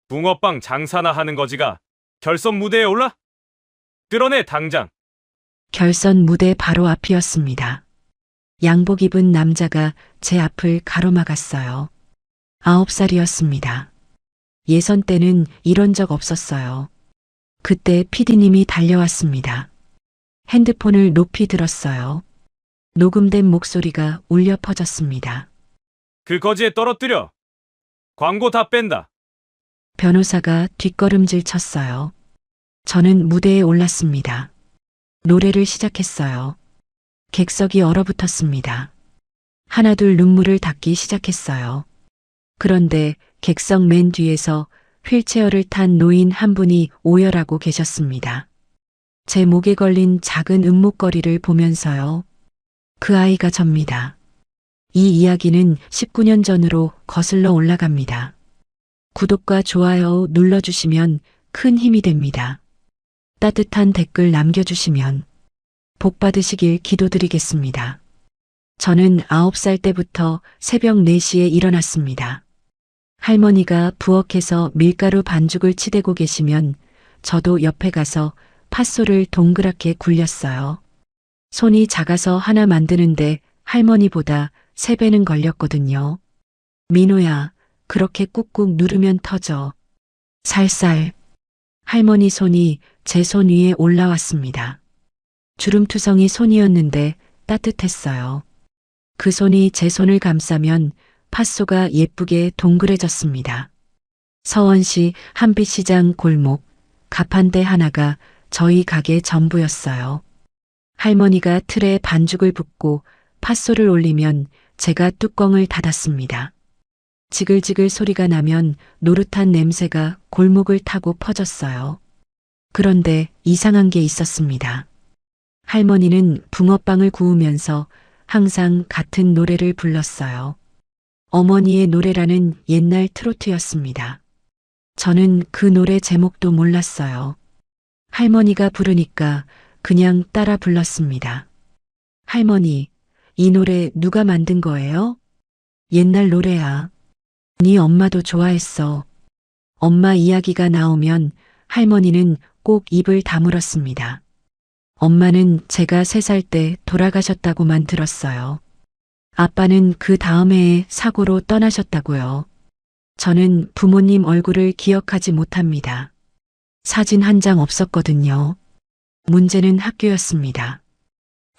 붕어빵 장사나 하는 거지가 결선 무대에 올라? 끌어내 당장. 결선 무대 바로 앞이었습니다. 양복 입은 남자가 제 앞을 가로막았어요. 9살이었습니다. 예선 때는 이런 적 없었어요. 그때 PD님이 달려왔습니다. 핸드폰을 높이 들었어요. 녹음된 목소리가 울려 퍼졌습니다. 그 거지에 떨어뜨려. 광고 다 뺀다. 변호사가 뒷걸음질 쳤어요. 저는 무대에 올랐습니다. 노래를 시작했어요. 객석이 얼어붙었습니다. 하나둘 눈물을 닦기 시작했어요. 그런데 객석 맨 뒤에서 휠체어를 탄 노인 한 분이 오열하고 계셨습니다. 제 목에 걸린 작은 은목걸이를 보면서요. 그 아이가 접니다. 이 이야기는 19년 전으로 거슬러 올라갑니다. 구독과 좋아요 눌러주시면 큰 힘이 됩니다. 따뜻한 댓글 남겨주시면 복 받으시길 기도드리겠습니다. 저는 9살 때부터 새벽 4시에 일어났습니다. 할머니가 부엌에서 밀가루 반죽을 치대고 계시면 저도 옆에 가서 팥소를 동그랗게 굴렸어요. 손이 작아서 하나 만드는데 할머니보다 3배는 걸렸거든요. 민호야, 그렇게 꾹꾹 누르면 터져. 살살. 할머니 손이 제 손 위에 올라왔습니다. 주름투성이 손이었는데 따뜻했어요. 그 손이 제 손을 감싸면 팥소가 예쁘게 동그래졌습니다. 서원시 한빛시장 골목, 가판대 하나가 저희 가게 전부였어요. 할머니가 틀에 반죽을 붓고 팥소를 올리면 제가 뚜껑을 닫았습니다. 지글지글 소리가 나면 노릇한 냄새가 골목을 타고 퍼졌어요. 그런데 이상한 게 있었습니다. 할머니는 붕어빵을 구우면서 항상 같은 노래를 불렀어요. 어머니의 노래라는 옛날 트로트였습니다. 저는 그 노래 제목도 몰랐어요. 할머니가 부르니까 그냥 따라 불렀습니다. 할머니, 이 노래 누가 만든 거예요? 옛날 노래야. 네 엄마도 좋아했어. 엄마 이야기가 나오면 할머니는 꼭 입을 다물었습니다. 엄마는 제가 3살 때 돌아가셨다고만 들었어요. 아빠는 그 다음 해에 사고로 떠나셨다고요. 저는 부모님 얼굴을 기억하지 못합니다. 사진 한 장 없었거든요. 문제는 학교였습니다.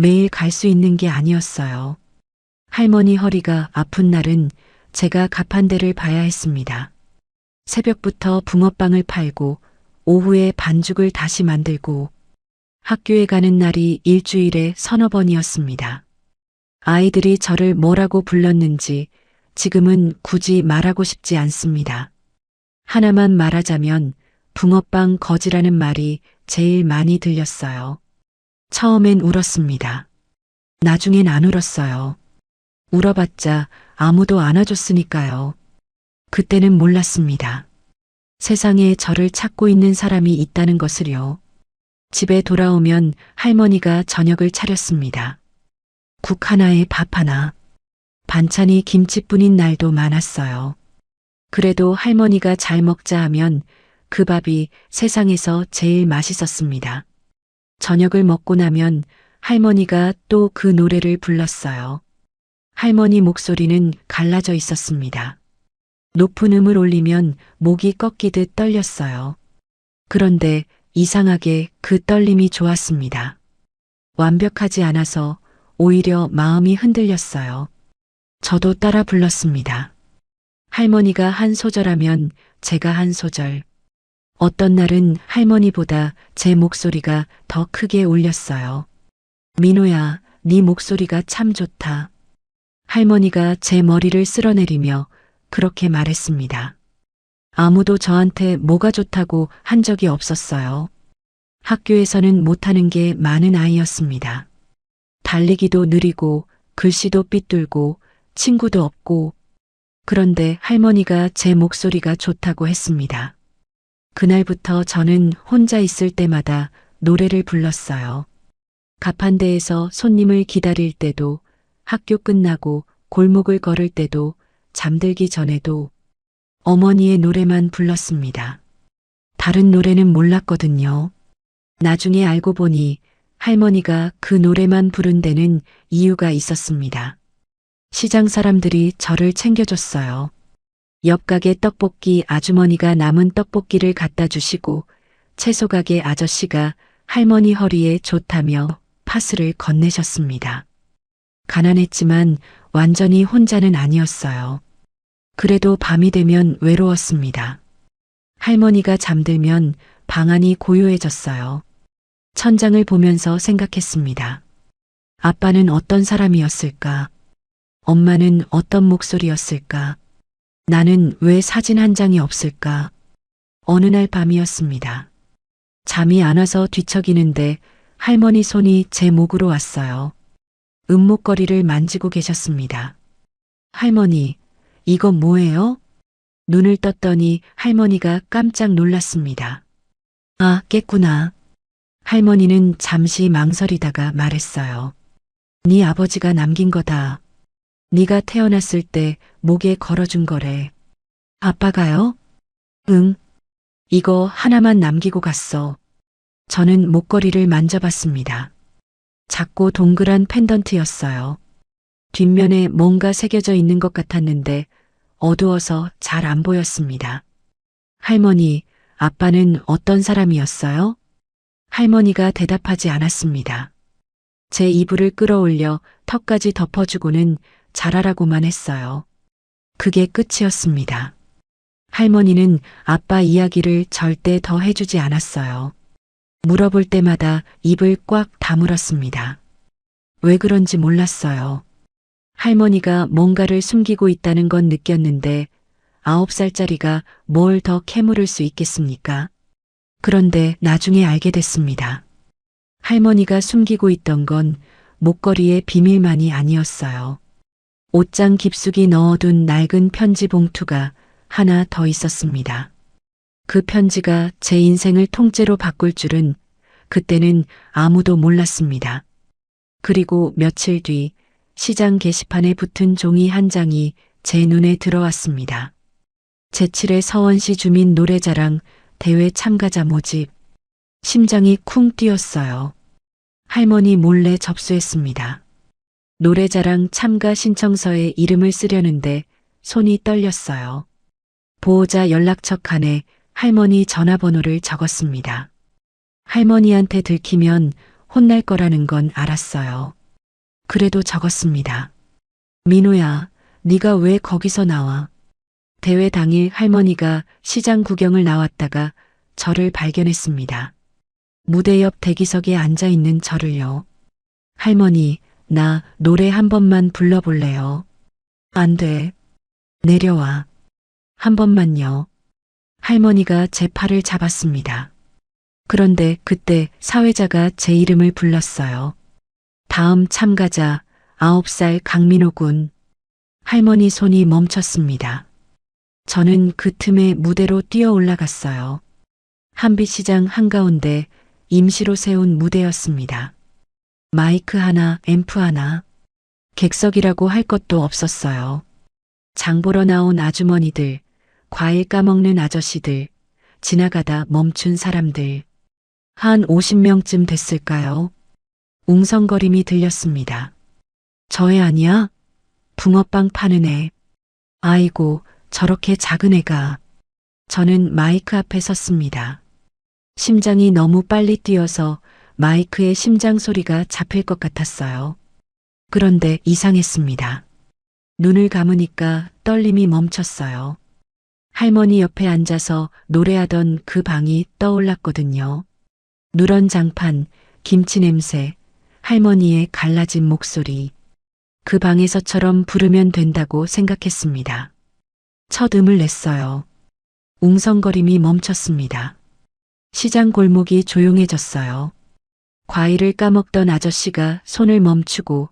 매일 갈 수 있는 게 아니었어요. 할머니 허리가 아픈 날은 제가 가판대를 봐야 했습니다. 새벽부터 붕어빵을 팔고 오후에 반죽을 다시 만들고 학교에 가는 날이 일주일에 3~4번이었습니다. 아이들이 저를 뭐라고 불렀는지 지금은 굳이 말하고 싶지 않습니다. 하나만 말하자면 붕어빵 거지라는 말이 제일 많이 들렸어요. 처음엔 울었습니다. 나중엔 안 울었어요. 울어봤자 아무도 안아줬으니까요. 그때는 몰랐습니다. 세상에 저를 찾고 있는 사람이 있다는 것을요. 집에 돌아오면 할머니가 저녁을 차렸습니다. 국 하나에 밥 하나. 반찬이 김치뿐인 날도 많았어요. 그래도 할머니가 잘 먹자 하면 그 밥이 세상에서 제일 맛있었습니다. 저녁을 먹고 나면 할머니가 또 그 노래를 불렀어요. 할머니 목소리는 갈라져 있었습니다. 높은 음을 올리면 목이 꺾이듯 떨렸어요. 그런데 이상하게 그 떨림이 좋았습니다. 완벽하지 않아서 오히려 마음이 흔들렸어요. 저도 따라 불렀습니다. 할머니가 한 소절하면 제가 한 소절. 어떤 날은 할머니보다 제 목소리가 더 크게 울렸어요. 민호야, 네 목소리가 참 좋다. 할머니가 제 머리를 쓸어내리며 그렇게 말했습니다. 아무도 저한테 뭐가 좋다고 한 적이 없었어요. 학교에서는 못하는 게 많은 아이였습니다. 달리기도 느리고 글씨도 삐뚤고 친구도 없고 그런데 할머니가 제 목소리가 좋다고 했습니다. 그날부터 저는 혼자 있을 때마다 노래를 불렀어요. 가판대에서 손님을 기다릴 때도 학교 끝나고 골목을 걸을 때도 잠들기 전에도 어머니의 노래만 불렀습니다. 다른 노래는 몰랐거든요. 나중에 알고 보니 할머니가 그 노래만 부른 데는 이유가 있었습니다. 시장 사람들이 저를 챙겨줬어요. 옆 가게 떡볶이 아주머니가 남은 떡볶이를 갖다 주시고 채소 가게 아저씨가 할머니 허리에 좋다며 파스를 건네셨습니다. 가난했지만 완전히 혼자는 아니었어요. 그래도 밤이 되면 외로웠습니다. 할머니가 잠들면 방 안이 고요해졌어요. 천장을 보면서 생각했습니다. 아빠는 어떤 사람이었을까? 엄마는 어떤 목소리였을까? 나는 왜 사진 한 장이 없을까? 어느 날 밤이었습니다. 잠이 안 와서 뒤척이는데 할머니 손이 제 목으로 왔어요. 은목걸이를 만지고 계셨습니다. 할머니, 이거 뭐예요? 눈을 떴더니 할머니가 깜짝 놀랐습니다. 아, 깼구나. 할머니는 잠시 망설이다가 말했어요. 네 아버지가 남긴 거다. 네가 태어났을 때 목에 걸어준 거래. 아빠가요? 응. 이거 하나만 남기고 갔어. 저는 목걸이를 만져봤습니다. 작고 동그란 펜던트였어요. 뒷면에 뭔가 새겨져 있는 것 같았는데 어두워서 잘 안 보였습니다. 할머니, 아빠는 어떤 사람이었어요? 할머니가 대답하지 않았습니다. 제 이불을 끌어올려 턱까지 덮어주고는 잘하라고만 했어요. 그게 끝이었습니다. 할머니는 아빠 이야기를 절대 더 해주지 않았어요. 물어볼 때마다 입을 꽉 다물었습니다. 왜 그런지 몰랐어요. 할머니가 뭔가를 숨기고 있다는 건 느꼈는데 9살짜리가 뭘 더 캐물을 수 있겠습니까? 그런데 나중에 알게 됐습니다. 할머니가 숨기고 있던 건 목걸이의 비밀만이 아니었어요. 옷장 깊숙이 넣어둔 낡은 편지 봉투가 하나 더 있었습니다. 그 편지가 제 인생을 통째로 바꿀 줄은 그때는 아무도 몰랐습니다. 그리고 며칠 뒤 시장 게시판에 붙은 종이 한 장이 제 눈에 들어왔습니다. 제7회 서원시 주민 노래자랑 대회 참가자 모집. 심장이 쿵 뛰었어요. 할머니 몰래 접수했습니다. 노래자랑 참가 신청서에 이름을 쓰려는데 손이 떨렸어요. 보호자 연락처 칸에 할머니 전화번호를 적었습니다. 할머니한테 들키면 혼날 거라는 건 알았어요. 그래도 적었습니다. 민호야, 네가 왜 거기서 나와? 대회 당일 할머니가 시장 구경을 나왔다가 저를 발견했습니다. 무대 옆 대기석에 앉아 있는 저를요. 할머니, 나 노래 한 번만 불러볼래요? 안 돼. 내려와. 한 번만요. 할머니가 제 팔을 잡았습니다. 그런데 그때 사회자가 제 이름을 불렀어요. 다음 참가자 9살 강민호 군. 할머니 손이 멈췄습니다. 저는 그 틈에 무대로 뛰어 올라갔어요. 한빛시장 한가운데 임시로 세운 무대였습니다. 마이크 하나, 앰프 하나. 객석이라고 할 것도 없었어요. 장 보러 나온 아주머니들, 과일 까먹는 아저씨들, 지나가다 멈춘 사람들. 한 50명쯤 됐을까요? 웅성거림이 들렸습니다. 저 애 아니야? 붕어빵 파는 애. 아이고, 저렇게 작은 애가. 저는 마이크 앞에 섰습니다. 심장이 너무 빨리 뛰어서 마이크에 심장 소리가 잡힐 것 같았어요. 그런데 이상했습니다. 눈을 감으니까 떨림이 멈췄어요. 할머니 옆에 앉아서 노래하던 그 방이 떠올랐거든요. 누런 장판, 김치 냄새, 할머니의 갈라진 목소리. 그 방에서처럼 부르면 된다고 생각했습니다. 첫 음을 냈어요. 웅성거림이 멈췄습니다. 시장 골목이 조용해졌어요. 과일을 까먹던 아저씨가 손을 멈추고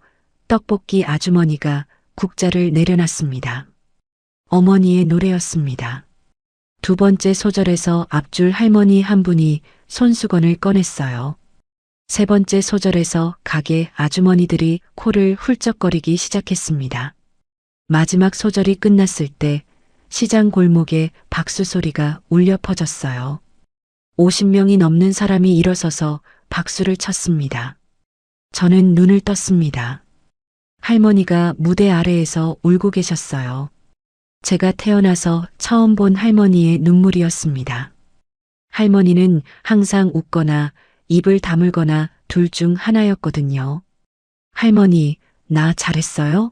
떡볶이 아주머니가 국자를 내려놨습니다. 어머니의 노래였습니다. 두 번째 소절에서 앞줄 할머니 한 분이 손수건을 꺼냈어요. 세 번째 소절에서 가게 아주머니들이 코를 훌쩍거리기 시작했습니다. 마지막 소절이 끝났을 때 시장 골목에 박수 소리가 울려 퍼졌어요. 50명이 넘는 사람이 일어서서 박수를 쳤습니다. 저는 눈을 떴습니다. 할머니가 무대 아래에서 울고 계셨어요. 제가 태어나서 처음 본 할머니의 눈물이었습니다. 할머니는 항상 웃거나 입을 다물거나 둘 중 하나였거든요. 할머니, 나 잘했어요?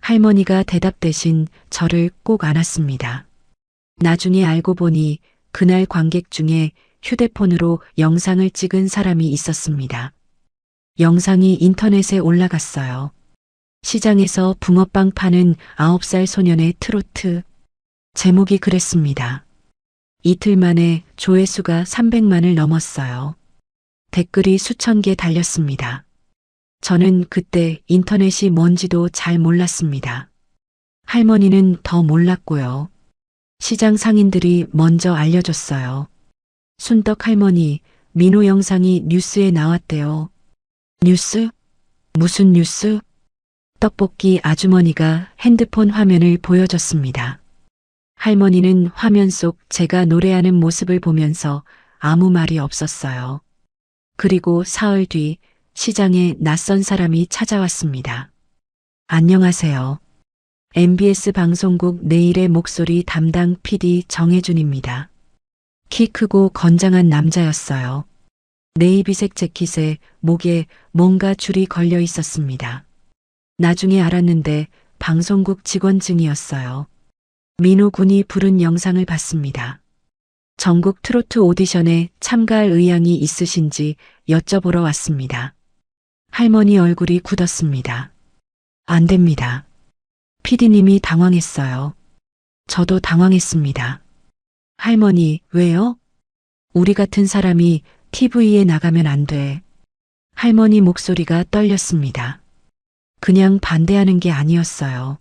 할머니가 대답 대신 저를 꼭 안았습니다. 나중에 알고 보니 그날 관객 중에 휴대폰으로 영상을 찍은 사람이 있었습니다. 영상이 인터넷에 올라갔어요. 시장에서 붕어빵 파는 9살 소년의 트로트. 제목이 그랬습니다. 이틀 만에 조회수가 300만을 넘었어요. 댓글이 수천 개 달렸습니다. 저는 그때 인터넷이 뭔지도 잘 몰랐습니다. 할머니는 더 몰랐고요. 시장 상인들이 먼저 알려줬어요. 순떡 할머니, 민호 영상이 뉴스에 나왔대요. 뉴스? 무슨 뉴스? 떡볶이 아주머니가 핸드폰 화면을 보여줬습니다. 할머니는 화면 속 제가 노래하는 모습을 보면서 아무 말이 없었어요. 그리고 사흘 뒤 시장에 낯선 사람이 찾아왔습니다. 안녕하세요. MBS 방송국 내일의 목소리 담당 PD 정혜준입니다. 키 크고 건장한 남자였어요. 네이비색 재킷에 목에 뭔가 줄이 걸려 있었습니다. 나중에 알았는데 방송국 직원증이었어요. 민호 군이 부른 영상을 봤습니다. 전국 트로트 오디션에 참가할 의향이 있으신지 여쭤보러 왔습니다. 할머니 얼굴이 굳었습니다. 안 됩니다. PD님이 당황했어요. 저도 당황했습니다. 할머니, 왜요? 우리 같은 사람이 TV에 나가면 안 돼. 할머니 목소리가 떨렸습니다. 그냥 반대하는 게 아니었어요.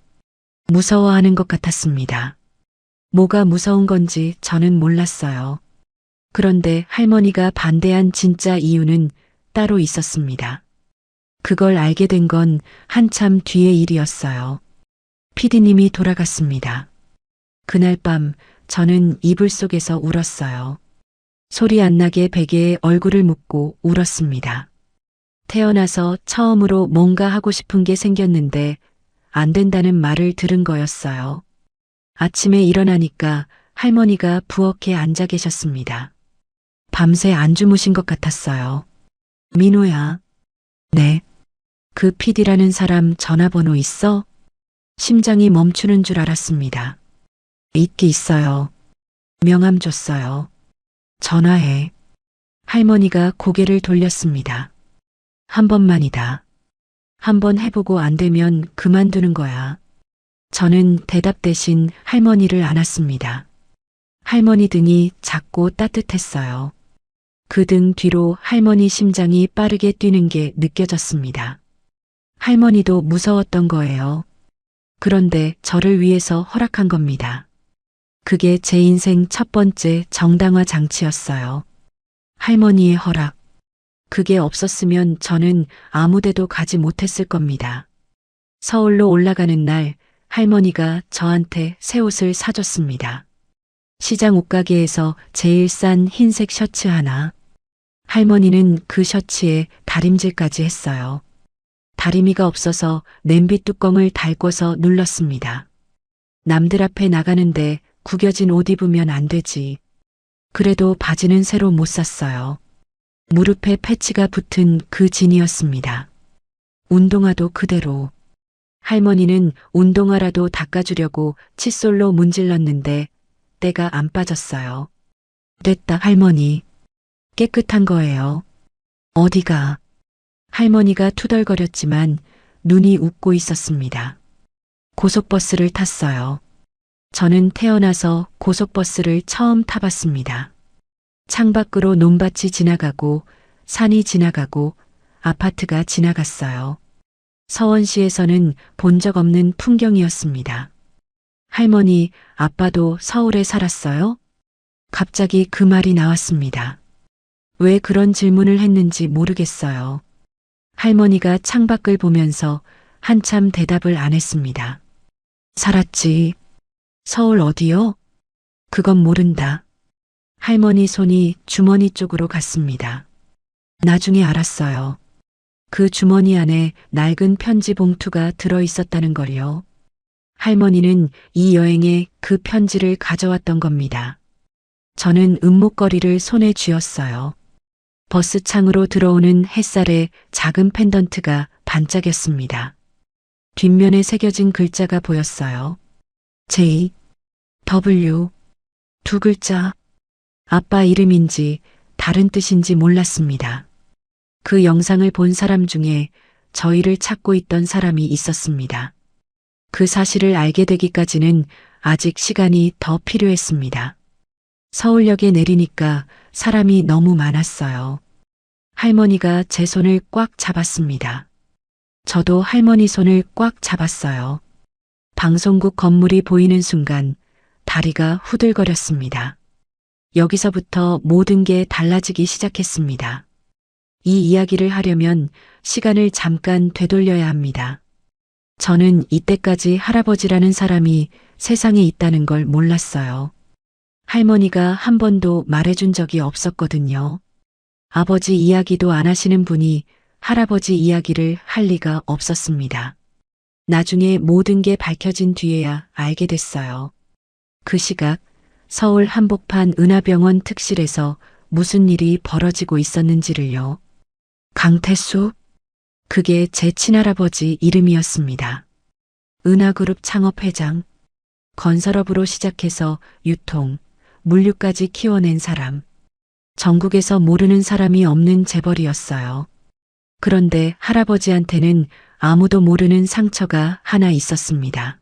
무서워하는 것 같았습니다. 뭐가 무서운 건지 저는 몰랐어요. 그런데 할머니가 반대한 진짜 이유는 따로 있었습니다. 그걸 알게 된 건 한참 뒤의 일이었어요. PD님이 돌아갔습니다. 그날 밤 저는 이불 속에서 울었어요. 소리 안 나게 베개에 얼굴을 묻고 울었습니다. 태어나서 처음으로 뭔가 하고 싶은 게 생겼는데 안 된다는 말을 들은 거였어요. 아침에 일어나니까 할머니가 부엌에 앉아 계셨습니다. 밤새 안 주무신 것 같았어요. 민호야. 네. 그 PD라는 사람 전화번호 있어? 심장이 멈추는 줄 알았습니다. 있기 있어요. 명함 줬어요. 전화해. 할머니가 고개를 돌렸습니다. 한 번만이다. 한 번 해보고 안 되면 그만두는 거야. 저는 대답 대신 할머니를 안았습니다. 할머니 등이 작고 따뜻했어요. 그 등 뒤로 할머니 심장이 빠르게 뛰는 게 느껴졌습니다. 할머니도 무서웠던 거예요. 그런데 저를 위해서 허락한 겁니다. 그게 제 인생 첫 번째 정당화 장치였어요. 할머니의 허락. 그게 없었으면 저는 아무 데도 가지 못했을 겁니다. 서울로 올라가는 날 할머니가 저한테 새 옷을 사줬습니다. 시장 옷가게에서 제일 싼 흰색 셔츠 하나. 할머니는 그 셔츠에 다림질까지 했어요. 다리미가 없어서 냄비 뚜껑을 닳궈서 눌렀습니다. 남들 앞에 나가는데 구겨진 옷 입으면 안 되지. 그래도 바지는 새로 못 샀어요. 무릎에 패치가 붙은 그 진이었습니다. 운동화도 그대로. 할머니는 운동화라도 닦아주려고 칫솔로 문질렀는데 때가 안 빠졌어요. 됐다 할머니. 깨끗한 거예요. 어디가? 할머니가 투덜거렸지만 눈이 웃고 있었습니다. 고속버스를 탔어요. 저는 태어나서 고속버스를 처음 타봤습니다. 창밖으로 논밭이 지나가고 산이 지나가고 아파트가 지나갔어요. 서원시에서는 본 적 없는 풍경이었습니다. 할머니, 아빠도 서울에 살았어요? 갑자기 그 말이 나왔습니다. 왜 그런 질문을 했는지 모르겠어요. 할머니가 창밖을 보면서 한참 대답을 안 했습니다. 살았지. 서울 어디요? 그건 모른다. 할머니 손이 주머니 쪽으로 갔습니다. 나중에 알았어요. 그 주머니 안에 낡은 편지 봉투가 들어 있었다는 걸요. 할머니는 이 여행에 그 편지를 가져왔던 겁니다. 저는 은목걸이를 손에 쥐었어요. 버스 창으로 들어오는 햇살에 작은 펜던트가 반짝였습니다. 뒷면에 새겨진 글자가 보였어요. J, W, 두 글자. 아빠 이름인지 다른 뜻인지 몰랐습니다. 그 영상을 본 사람 중에 저희를 찾고 있던 사람이 있었습니다. 그 사실을 알게 되기까지는 아직 시간이 더 필요했습니다. 서울역에 내리니까 사람이 너무 많았어요. 할머니가 제 손을 꽉 잡았습니다. 저도 할머니 손을 꽉 잡았어요. 방송국 건물이 보이는 순간 다리가 후들거렸습니다. 여기서부터 모든 게 달라지기 시작했습니다. 이 이야기를 하려면 시간을 잠깐 되돌려야 합니다. 저는 이때까지 할아버지라는 사람이 세상에 있다는 걸 몰랐어요. 할머니가 한 번도 말해준 적이 없었거든요. 아버지 이야기도 안 하시는 분이 할아버지 이야기를 할 리가 없었습니다. 나중에 모든 게 밝혀진 뒤에야 알게 됐어요. 그 시각 서울 한복판 은하병원 특실에서 무슨 일이 벌어지고 있었는지를요. 강태수? 그게 제 친할아버지 이름이었습니다. 은하그룹 창업회장, 건설업으로 시작해서 유통, 물류까지 키워낸 사람. 전국에서 모르는 사람이 없는 재벌이었어요. 그런데 할아버지한테는 아무도 모르는 상처가 하나 있었습니다.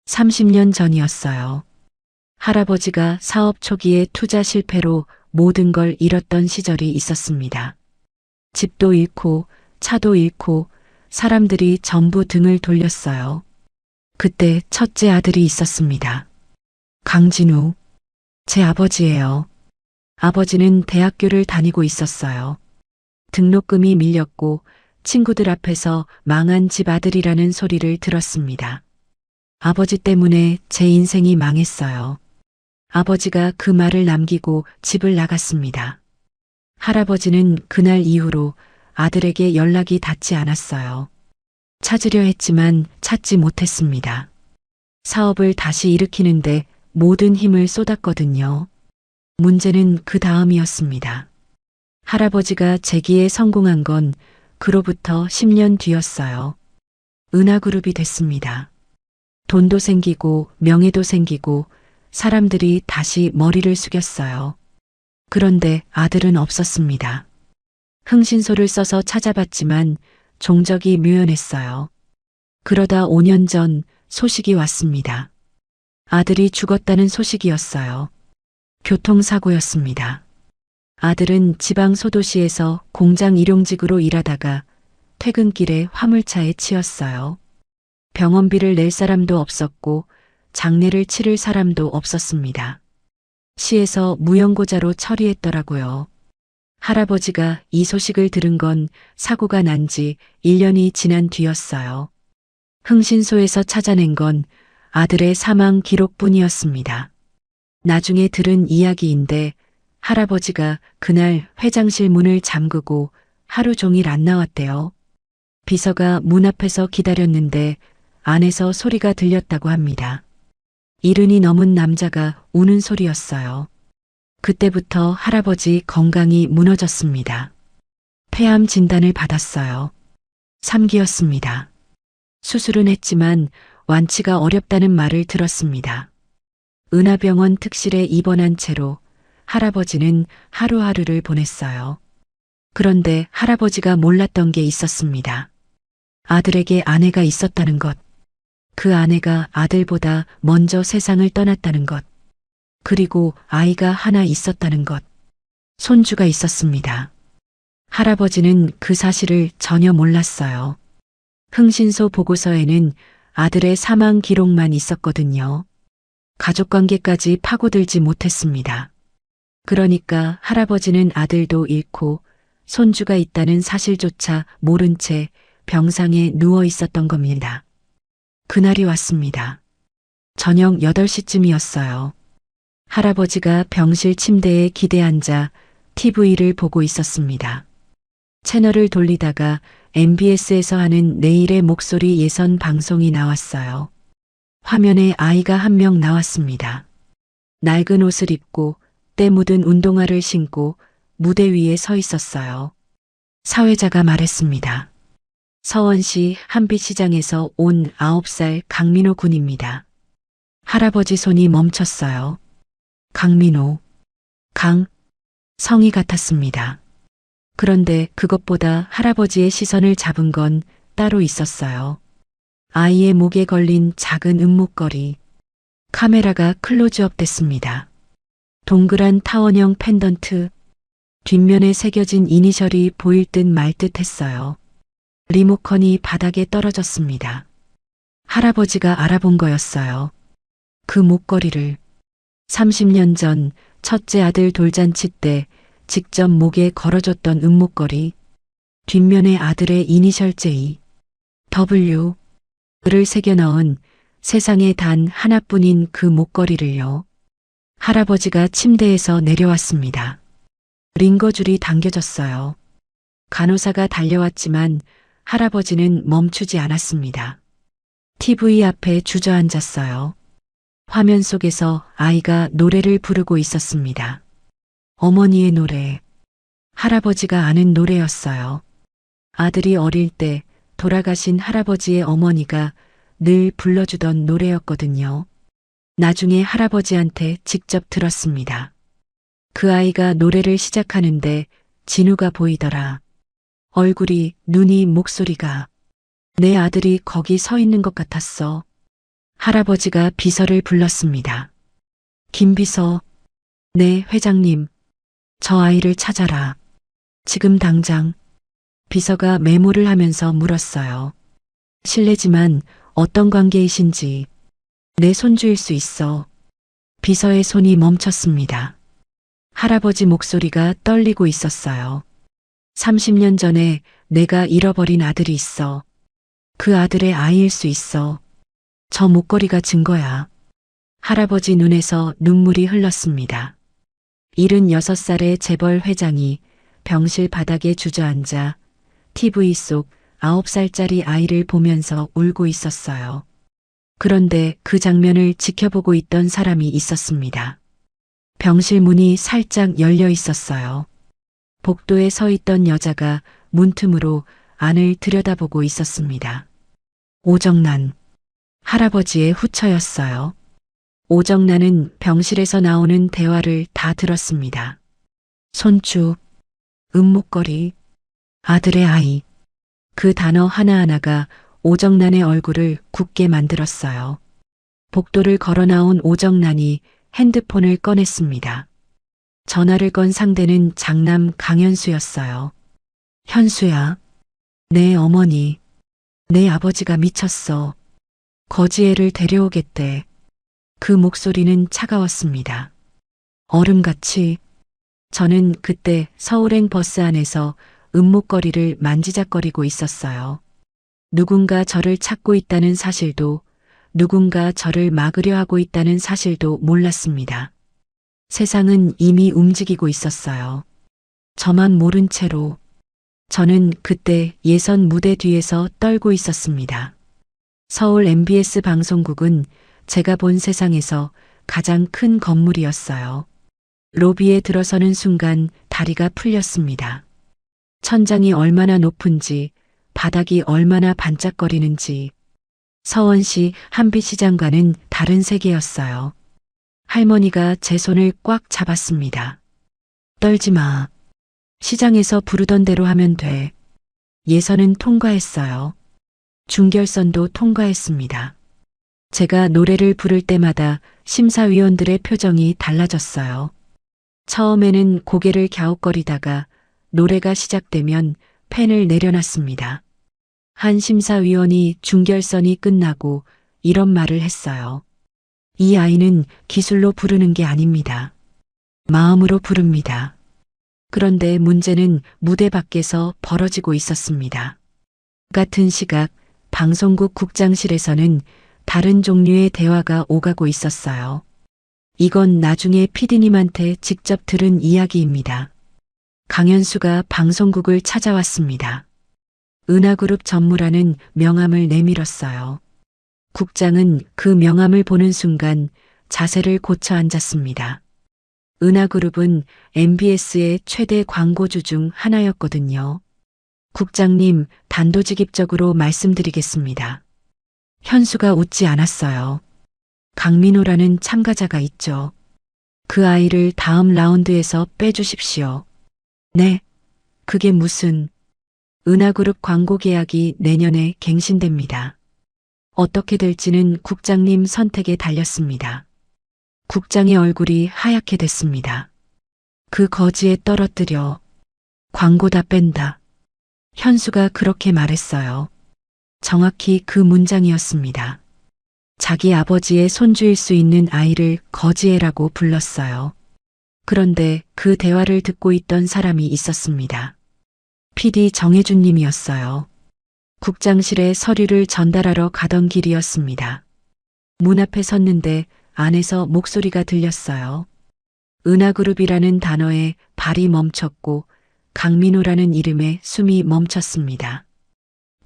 30년 전이었어요. 할아버지가 사업 초기에 투자 실패로 모든 걸 잃었던 시절이 있었습니다. 집도 잃고 차도 잃고 사람들이 전부 등을 돌렸어요. 그때 첫째 아들이 있었습니다. 강진우. 제 아버지예요. 아버지는 대학교를 다니고 있었어요. 등록금이 밀렸고 친구들 앞에서 망한 집 아들이라는 소리를 들었습니다. 아버지 때문에 제 인생이 망했어요. 아버지가 그 말을 남기고 집을 나갔습니다. 할아버지는 그날 이후로 아들에게 연락이 닿지 않았어요. 찾으려 했지만 찾지 못했습니다. 사업을 다시 일으키는데 모든 힘을 쏟았거든요. 문제는 그 다음이었습니다. 할아버지가 재기에 성공한 건 그로부터 10년 뒤였어요. 은하그룹이 됐습니다. 돈도 생기고 명예도 생기고 사람들이 다시 머리를 숙였어요. 그런데 아들은 없었습니다. 흥신소를 써서 찾아봤지만 종적이 묘연했어요. 그러다 5년 전 소식이 왔습니다. 아들이 죽었다는 소식이었어요. 교통사고였습니다. 아들은 지방 소도시에서 공장 일용직으로 일하다가 퇴근길에 화물차에 치였어요. 병원비를 낼 사람도 없었고 장례를 치를 사람도 없었습니다. 시에서 무연고자로 처리했더라고요. 할아버지가 이 소식을 들은 건 사고가 난 지 1년이 지난 뒤였어요. 흥신소에서 찾아낸 건 아들의 사망 기록뿐이었습니다. 나중에 들은 이야기인데 할아버지가 그날 회장실 문을 잠그고 하루 종일 안 나왔대요. 비서가 문 앞에서 기다렸는데 안에서 소리가 들렸다고 합니다. 70이 넘은 남자가 우는 소리였어요. 그때부터 할아버지 건강이 무너졌습니다. 폐암 진단을 받았어요. 3기였습니다. 수술은 했지만 완치가 어렵다는 말을 들었습니다. 은하병원 특실에 입원한 채로 할아버지는 하루하루를 보냈어요. 그런데 할아버지가 몰랐던 게 있었습니다. 아들에게 아내가 있었다는 것. 그 아내가 아들보다 먼저 세상을 떠났다는 것. 그리고 아이가 하나 있었다는 것. 손주가 있었습니다. 할아버지는 그 사실을 전혀 몰랐어요. 흥신소 보고서에는 아들의 사망 기록만 있었거든요. 가족관계까지 파고들지 못했습니다. 그러니까 할아버지는 아들도 잃고 손주가 있다는 사실조차 모른 채 병상에 누워 있었던 겁니다. 그날이 왔습니다. 저녁 8시쯤이었어요. 할아버지가 병실 침대에 기대 앉아 TV를 보고 있었습니다. 채널을 돌리다가 MBS에서 하는 내일의 목소리 예선 방송이 나왔어요. 화면에 아이가 한 명 나왔습니다. 낡은 옷을 입고 때 묻은 운동화를 신고 무대 위에 서 있었어요. 사회자가 말했습니다. 서원시 한빛시장에서 온 9살 강민호 군입니다. 할아버지 손이 멈췄어요. 강민호, 성이 같았습니다. 그런데 그것보다 할아버지의 시선을 잡은 건 따로 있었어요. 아이의 목에 걸린 작은 은목걸이. 카메라가 클로즈업 됐습니다. 동그란 타원형 펜던트, 뒷면에 새겨진 이니셜이 보일 듯 말 듯 했어요. 리모컨이 바닥에 떨어졌습니다. 할아버지가 알아본 거였어요. 그 목걸이를 30년 전 첫째 아들 돌잔치 때 직접 목에 걸어줬던 은목걸이, 뒷면에 아들의 이니셜 J, W를 새겨 넣은 세상에 단 하나뿐인 그 목걸이를요. 할아버지가 침대에서 내려왔습니다. 링거줄이 당겨졌어요. 간호사가 달려왔지만 할아버지는 멈추지 않았습니다. TV 앞에 주저앉았어요. 화면 속에서 아이가 노래를 부르고 있었습니다. 어머니의 노래. 할아버지가 아는 노래였어요. 아들이 어릴 때 돌아가신 할아버지의 어머니가 늘 불러주던 노래였거든요. 나중에 할아버지한테 직접 들었습니다. 그 아이가 노래를 시작하는데 진우가 보이더라. 얼굴이, 눈이, 목소리가. 내 아들이 거기 서 있는 것 같았어. 할아버지가 비서를 불렀습니다. 김비서. 네, 회장님. 저 아이를 찾아라. 지금 당장. 비서가 메모를 하면서 물었어요. 실례지만 어떤 관계이신지. 내 손주일 수 있어. 비서의 손이 멈췄습니다. 할아버지 목소리가 떨리고 있었어요. 30년 전에 내가 잃어버린 아들이 있어. 그 아들의 아이일 수 있어. 저 목걸이가 증거야. 할아버지 눈에서 눈물이 흘렀습니다. 76살의 재벌 회장이 병실 바닥에 주저앉아 TV 속 9살짜리 아이를 보면서 울고 있었어요. 그런데 그 장면을 지켜보고 있던 사람이 있었습니다. 병실 문이 살짝 열려 있었어요. 복도에 서 있던 여자가 문틈으로 안을 들여다보고 있었습니다. 오정란. 할아버지의 후처였어요. 오정란은 병실에서 나오는 대화를 다 들었습니다. 손주, 은목걸이, 아들의 아이. 그 단어 하나하나가 오정란의 얼굴을 굳게 만들었어요. 복도를 걸어 나온 오정란이 핸드폰을 꺼냈습니다. 전화를 건 상대는 장남 강현수였어요. 현수야. 내 어머니. 내 아버지가 미쳤어. 거지애를 데려오겠대. 그 목소리는 차가웠습니다. 얼음같이. 저는 그때 서울행 버스 안에서 은목걸이를 만지작거리고 있었어요. 누군가 저를 찾고 있다는 사실도, 누군가 저를 막으려 하고 있다는 사실도 몰랐습니다. 세상은 이미 움직이고 있었어요. 저만 모른 채로. 저는 그때 예선 무대 뒤에서 떨고 있었습니다. 서울 MBS 방송국은 제가 본 세상에서 가장 큰 건물이었어요. 로비에 들어서는 순간 다리가 풀렸습니다. 천장이 얼마나 높은지, 바닥이 얼마나 반짝거리는지. 서원시 한빛시장과는 다른 세계였어요. 할머니가 제 손을 꽉 잡았습니다. 떨지 마. 시장에서 부르던 대로 하면 돼. 예선은 통과했어요. 중결선도 통과했습니다. 제가 노래를 부를 때마다 심사위원들의 표정이 달라졌어요. 처음에는 고개를 갸웃거리다가 노래가 시작되면 펜을 내려놨습니다. 한 심사위원이 중결선이 끝나고 이런 말을 했어요. 이 아이는 기술로 부르는 게 아닙니다. 마음으로 부릅니다. 그런데 문제는 무대 밖에서 벌어지고 있었습니다. 같은 시각 방송국 국장실에서는 다른 종류의 대화가 오가고 있었어요. 이건 나중에 PD님한테 직접 들은 이야기입니다. 강현수가 방송국을 찾아왔습니다. 은하그룹 전무라는 명함을 내밀었어요. 국장은 그 명함을 보는 순간 자세를 고쳐 앉았습니다. 은하그룹은 MBS의 최대 광고주 중 하나였거든요. 국장님, 단도직입적으로 말씀드리겠습니다. 현수가 웃지 않았어요. 강민호라는 참가자가 있죠. 그 아이를 다음 라운드에서 빼주십시오. 네, 그게 무슨... 은하그룹 광고 계약이 내년에 갱신됩니다. 어떻게 될지는 국장님 선택에 달렸습니다. 국장의 얼굴이 하얗게 됐습니다. 그 거지에 떨어뜨려. 광고 다 뺀다. 현수가 그렇게 말했어요. 정확히 그 문장이었습니다. 자기 아버지의 손주일 수 있는 아이를 거지애라고 불렀어요. 그런데 그 대화를 듣고 있던 사람이 있었습니다. PD 정혜준 님이었어요. 국장실에 서류를 전달하러 가던 길이었습니다. 문 앞에 섰는데 안에서 목소리가 들렸어요. 은하그룹이라는 단어에 발이 멈췄고 강민호라는 이름에 숨이 멈췄습니다.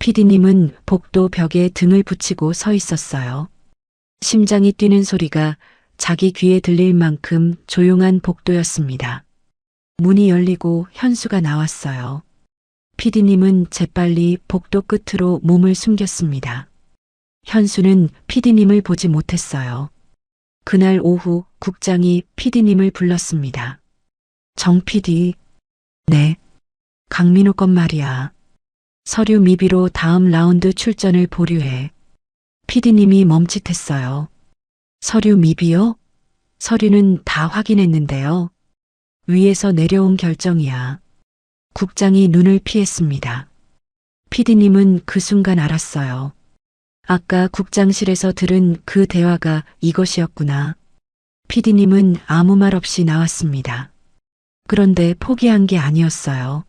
PD님은 복도 벽에 등을 붙이고 서 있었어요. 심장이 뛰는 소리가 자기 귀에 들릴 만큼 조용한 복도였습니다. 문이 열리고 현수가 나왔어요. PD님은 재빨리 복도 끝으로 몸을 숨겼습니다. 현수는 PD님을 보지 못했어요. 그날 오후 국장이 PD님을 불렀습니다. 정 PD. 네. 강민호 건 말이야. 서류 미비로 다음 라운드 출전을 보류해. PD님이 멈칫했어요. 서류 미비요? 서류는 다 확인했는데요. 위에서 내려온 결정이야. 국장이 눈을 피했습니다. PD님은 그 순간 알았어요. 아까 국장실에서 들은 그 대화가 이것이었구나. PD님은 아무 말 없이 나왔습니다. 그런데 포기한 게 아니었어요.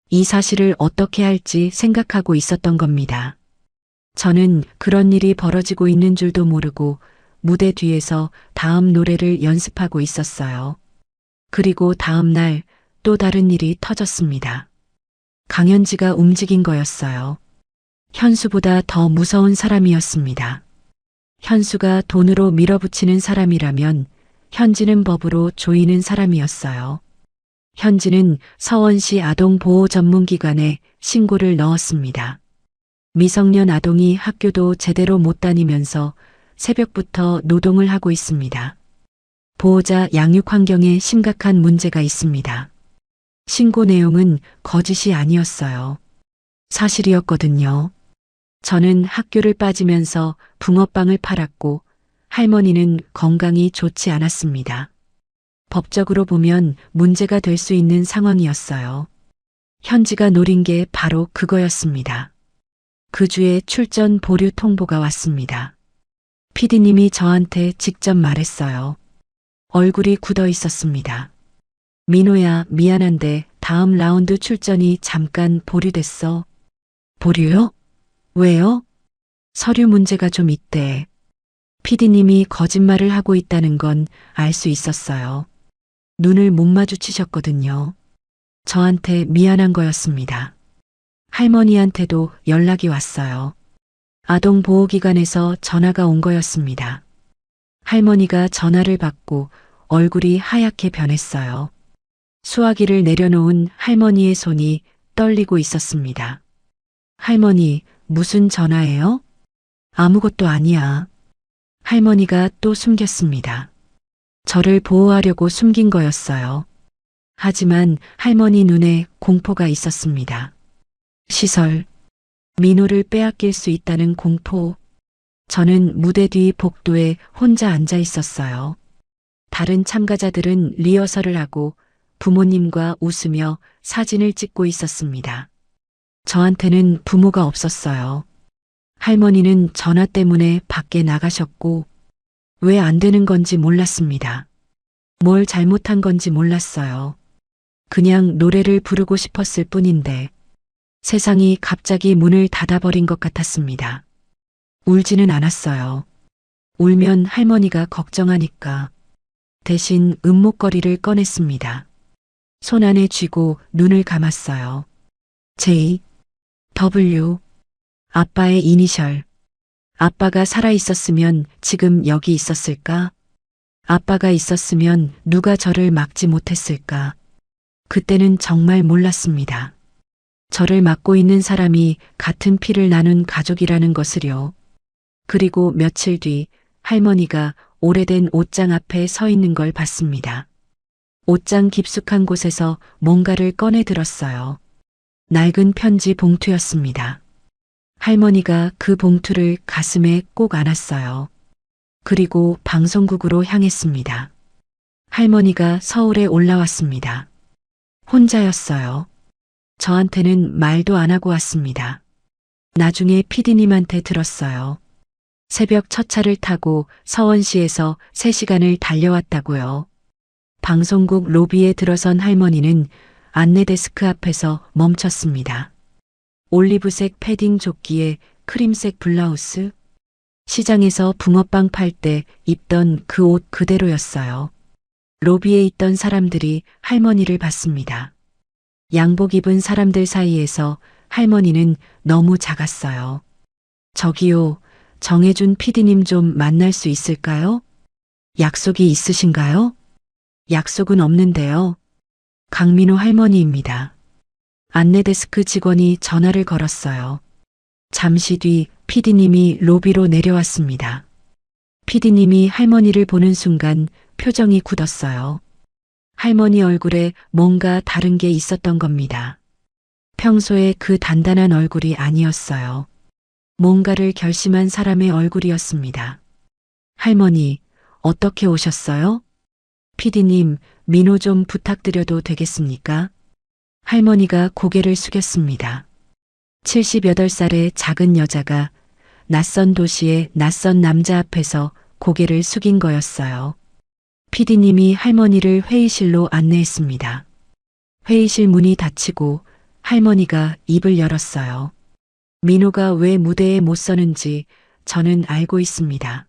이 사실을 어떻게 할지 생각하고 있었던 겁니다. 저는 그런 일이 벌어지고 있는 줄도 모르고 무대 뒤에서 다음 노래를 연습하고 있었어요. 그리고 다음 날 또 다른 일이 터졌습니다. 강현지가 움직인 거였어요. 현수보다 더 무서운 사람이었습니다. 현수가 돈으로 밀어붙이는 사람이라면 현지는 법으로 조이는 사람이었어요. 현지는 서원시 아동보호전문기관에 신고를 넣었습니다. 미성년 아동이 학교도 제대로 못 다니면서 새벽부터 노동을 하고 있습니다. 보호자 양육 환경에 심각한 문제가 있습니다. 신고 내용은 거짓이 아니었어요. 사실이었거든요. 저는 학교를 빠지면서 붕어빵을 팔았고 할머니는 건강이 좋지 않았습니다. 법적으로 보면 문제가 될 수 있는 상황이었어요. 현지가 노린 게 바로 그거였습니다. 그 주에 출전 보류 통보가 왔습니다. PD님이 저한테 직접 말했어요. 얼굴이 굳어 있었습니다. 민호야, 미안한데 다음 라운드 출전이 잠깐 보류됐어. 보류요? 왜요? 서류 문제가 좀 있대. PD님이 거짓말을 하고 있다는 건 알 수 있었어요. 눈을 못 마주치셨거든요. 저한테 미안한 거였습니다. 할머니한테도 연락이 왔어요. 아동보호기관에서 전화가 온 거였습니다. 할머니가 전화를 받고 얼굴이 하얗게 변했어요. 수화기를 내려놓은 할머니의 손이 떨리고 있었습니다. 할머니, 무슨 전화예요? 아무것도 아니야. 할머니가 또 숨겼습니다. 저를 보호하려고 숨긴 거였어요. 하지만 할머니 눈에 공포가 있었습니다. 시설, 민호를 빼앗길 수 있다는 공포. 저는 무대 뒤 복도에 혼자 앉아 있었어요. 다른 참가자들은 리허설을 하고 부모님과 웃으며 사진을 찍고 있었습니다. 저한테는 부모가 없었어요. 할머니는 전화 때문에 밖에 나가셨고 왜 안 되는 건지 몰랐습니다. 뭘 잘못한 건지 몰랐어요. 그냥 노래를 부르고 싶었을 뿐인데 세상이 갑자기 문을 닫아버린 것 같았습니다. 울지는 않았어요. 울면 할머니가 걱정하니까. 대신 은목걸이를 꺼냈습니다. 손 안에 쥐고 눈을 감았어요. J, W, 아빠의 이니셜. 아빠가 살아 있었으면 지금 여기 있었을까? 아빠가 있었으면 누가 저를 막지 못했을까? 그때는 정말 몰랐습니다. 저를 막고 있는 사람이 같은 피를 나눈 가족이라는 것을요. 그리고 며칠 뒤 할머니가 오래된 옷장 앞에 서 있는 걸 봤습니다. 옷장 깊숙한 곳에서 뭔가를 꺼내 들었어요. 낡은 편지 봉투였습니다. 할머니가 그 봉투를 가슴에 꼭 안았어요. 그리고 방송국으로 향했습니다. 할머니가 서울에 올라왔습니다. 혼자였어요. 저한테는 말도 안 하고 왔습니다. 나중에 PD님한테 들었어요. 새벽 첫 차를 타고 서원시에서 3시간을 달려왔다고요. 방송국 로비에 들어선 할머니는 안내데스크 앞에서 멈췄습니다. 올리브색 패딩 조끼에 크림색 블라우스. 시장에서 붕어빵 팔 때 입던 그 옷 그대로였어요. 로비에 있던 사람들이 할머니를 봤습니다. 양복 입은 사람들 사이에서 할머니는 너무 작았어요. 저기요, 정혜준 PD님 좀 만날 수 있을까요? 약속이 있으신가요? 약속은 없는데요. 강민호 할머니입니다. 안내데스크 직원이 전화를 걸었어요. 잠시 뒤 PD님이 로비로 내려왔습니다. PD님이 할머니를 보는 순간 표정이 굳었어요. 할머니 얼굴에 뭔가 다른 게 있었던 겁니다. 평소에 그 단단한 얼굴이 아니었어요. 뭔가를 결심한 사람의 얼굴이었습니다. 할머니, 어떻게 오셨어요? PD님, 민호 좀 부탁드려도 되겠습니까? 할머니가 고개를 숙였습니다. 78살의 작은 여자가 낯선 도시의 낯선 남자 앞에서 고개를 숙인 거였어요. PD님이 할머니를 회의실로 안내했습니다. 회의실 문이 닫히고 할머니가 입을 열었어요. 민호가 왜 무대에 못 서는지 저는 알고 있습니다.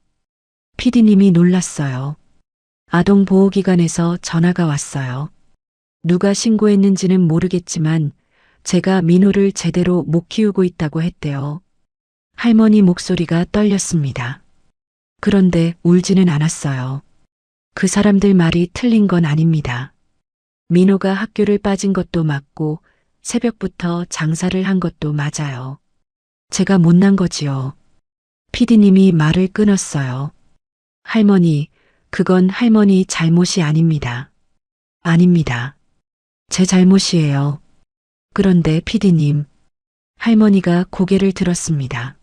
PD님이 놀랐어요. 아동보호기관에서 전화가 왔어요. 누가 신고했는지는 모르겠지만 제가 민호를 제대로 못 키우고 있다고 했대요. 할머니 목소리가 떨렸습니다. 그런데 울지는 않았어요. 그 사람들 말이 틀린 건 아닙니다. 민호가 학교를 빠진 것도 맞고 새벽부터 장사를 한 것도 맞아요. 제가 못난 거지요. PD님이 말을 끊었어요. 할머니, 그건 할머니 잘못이 아닙니다. 아닙니다. 제 잘못이에요. 그런데 PD님, 할머니가 고개를 들었습니다.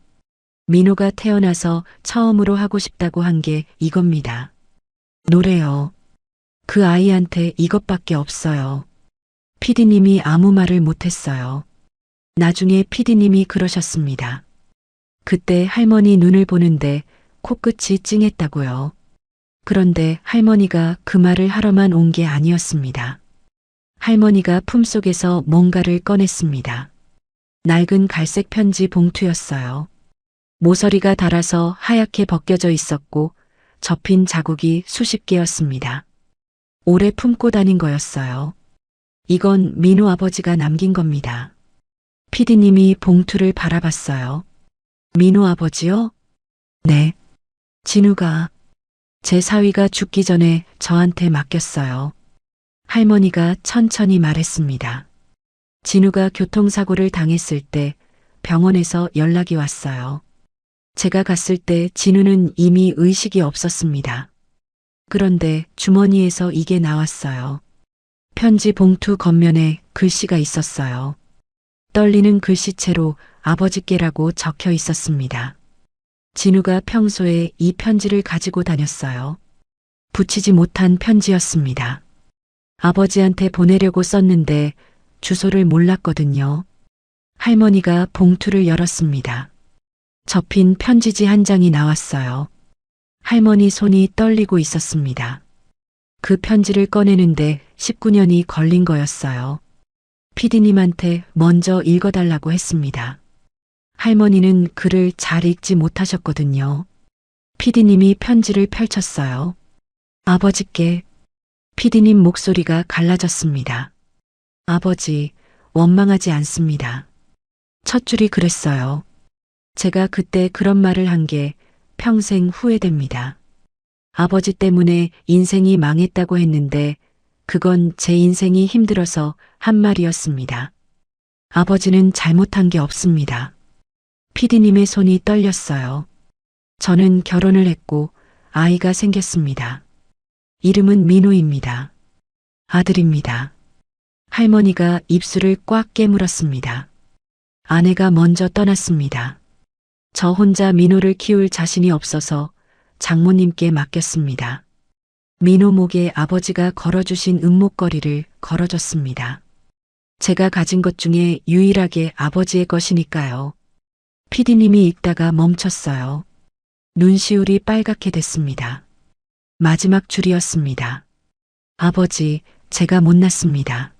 민호가 태어나서 처음으로 하고 싶다고 한 게 이겁니다. 노래요. 그 아이한테 이것밖에 없어요. PD님이 아무 말을 못했어요. 나중에 PD님이 그러셨습니다. 그때 할머니 눈을 보는데 코끝이 찡했다고요. 그런데 할머니가 그 말을 하러만 온 게 아니었습니다. 할머니가 품속에서 뭔가를 꺼냈습니다. 낡은 갈색 편지 봉투였어요. 모서리가 닳아서 하얗게 벗겨져 있었고 접힌 자국이 수십 개였습니다. 오래 품고 다닌 거였어요. 이건 민호 아버지가 남긴 겁니다. PD님이 봉투를 바라봤어요. 민호 아버지요? 네. 진우가, 제 사위가 죽기 전에 저한테 맡겼어요. 할머니가 천천히 말했습니다. 진우가 교통사고를 당했을 때 병원에서 연락이 왔어요. 제가 갔을 때 진우는 이미 의식이 없었습니다. 그런데 주머니에서 이게 나왔어요. 편지 봉투 겉면에 글씨가 있었어요. 떨리는 글씨체로 아버지께라고 적혀 있었습니다. 진우가 평소에 이 편지를 가지고 다녔어요. 붙이지 못한 편지였습니다. 아버지한테 보내려고 썼는데 주소를 몰랐거든요. 할머니가 봉투를 열었습니다. 접힌 편지지 한 장이 나왔어요. 할머니 손이 떨리고 있었습니다. 그 편지를 꺼내는데 19년이 걸린 거였어요. PD님한테 먼저 읽어달라고 했습니다. 할머니는 글을 잘 읽지 못하셨거든요. 피디님이 편지를 펼쳤어요. 아버지께. 피디님 목소리가 갈라졌습니다. 아버지, 원망하지 않습니다. 첫 줄이 그랬어요. 제가 그때 그런 말을 한 게 평생 후회됩니다. 아버지 때문에 인생이 망했다고 했는데 그건 제 인생이 힘들어서 한 말이었습니다. 아버지는 잘못한 게 없습니다. 피디님의 손이 떨렸어요. 저는 결혼을 했고 아이가 생겼습니다. 이름은 민호입니다. 아들입니다. 할머니가 입술을 꽉 깨물었습니다. 아내가 먼저 떠났습니다. 저 혼자 민호를 키울 자신이 없어서 장모님께 맡겼습니다. 민호 목에 아버지가 걸어주신 은목걸이를 걸어줬습니다. 제가 가진 것 중에 유일하게 아버지의 것이니까요. 피디님이 읽다가 멈췄어요. 눈시울이 빨갛게 됐습니다. 마지막 줄이었습니다. 아버지, 제가 못났습니다.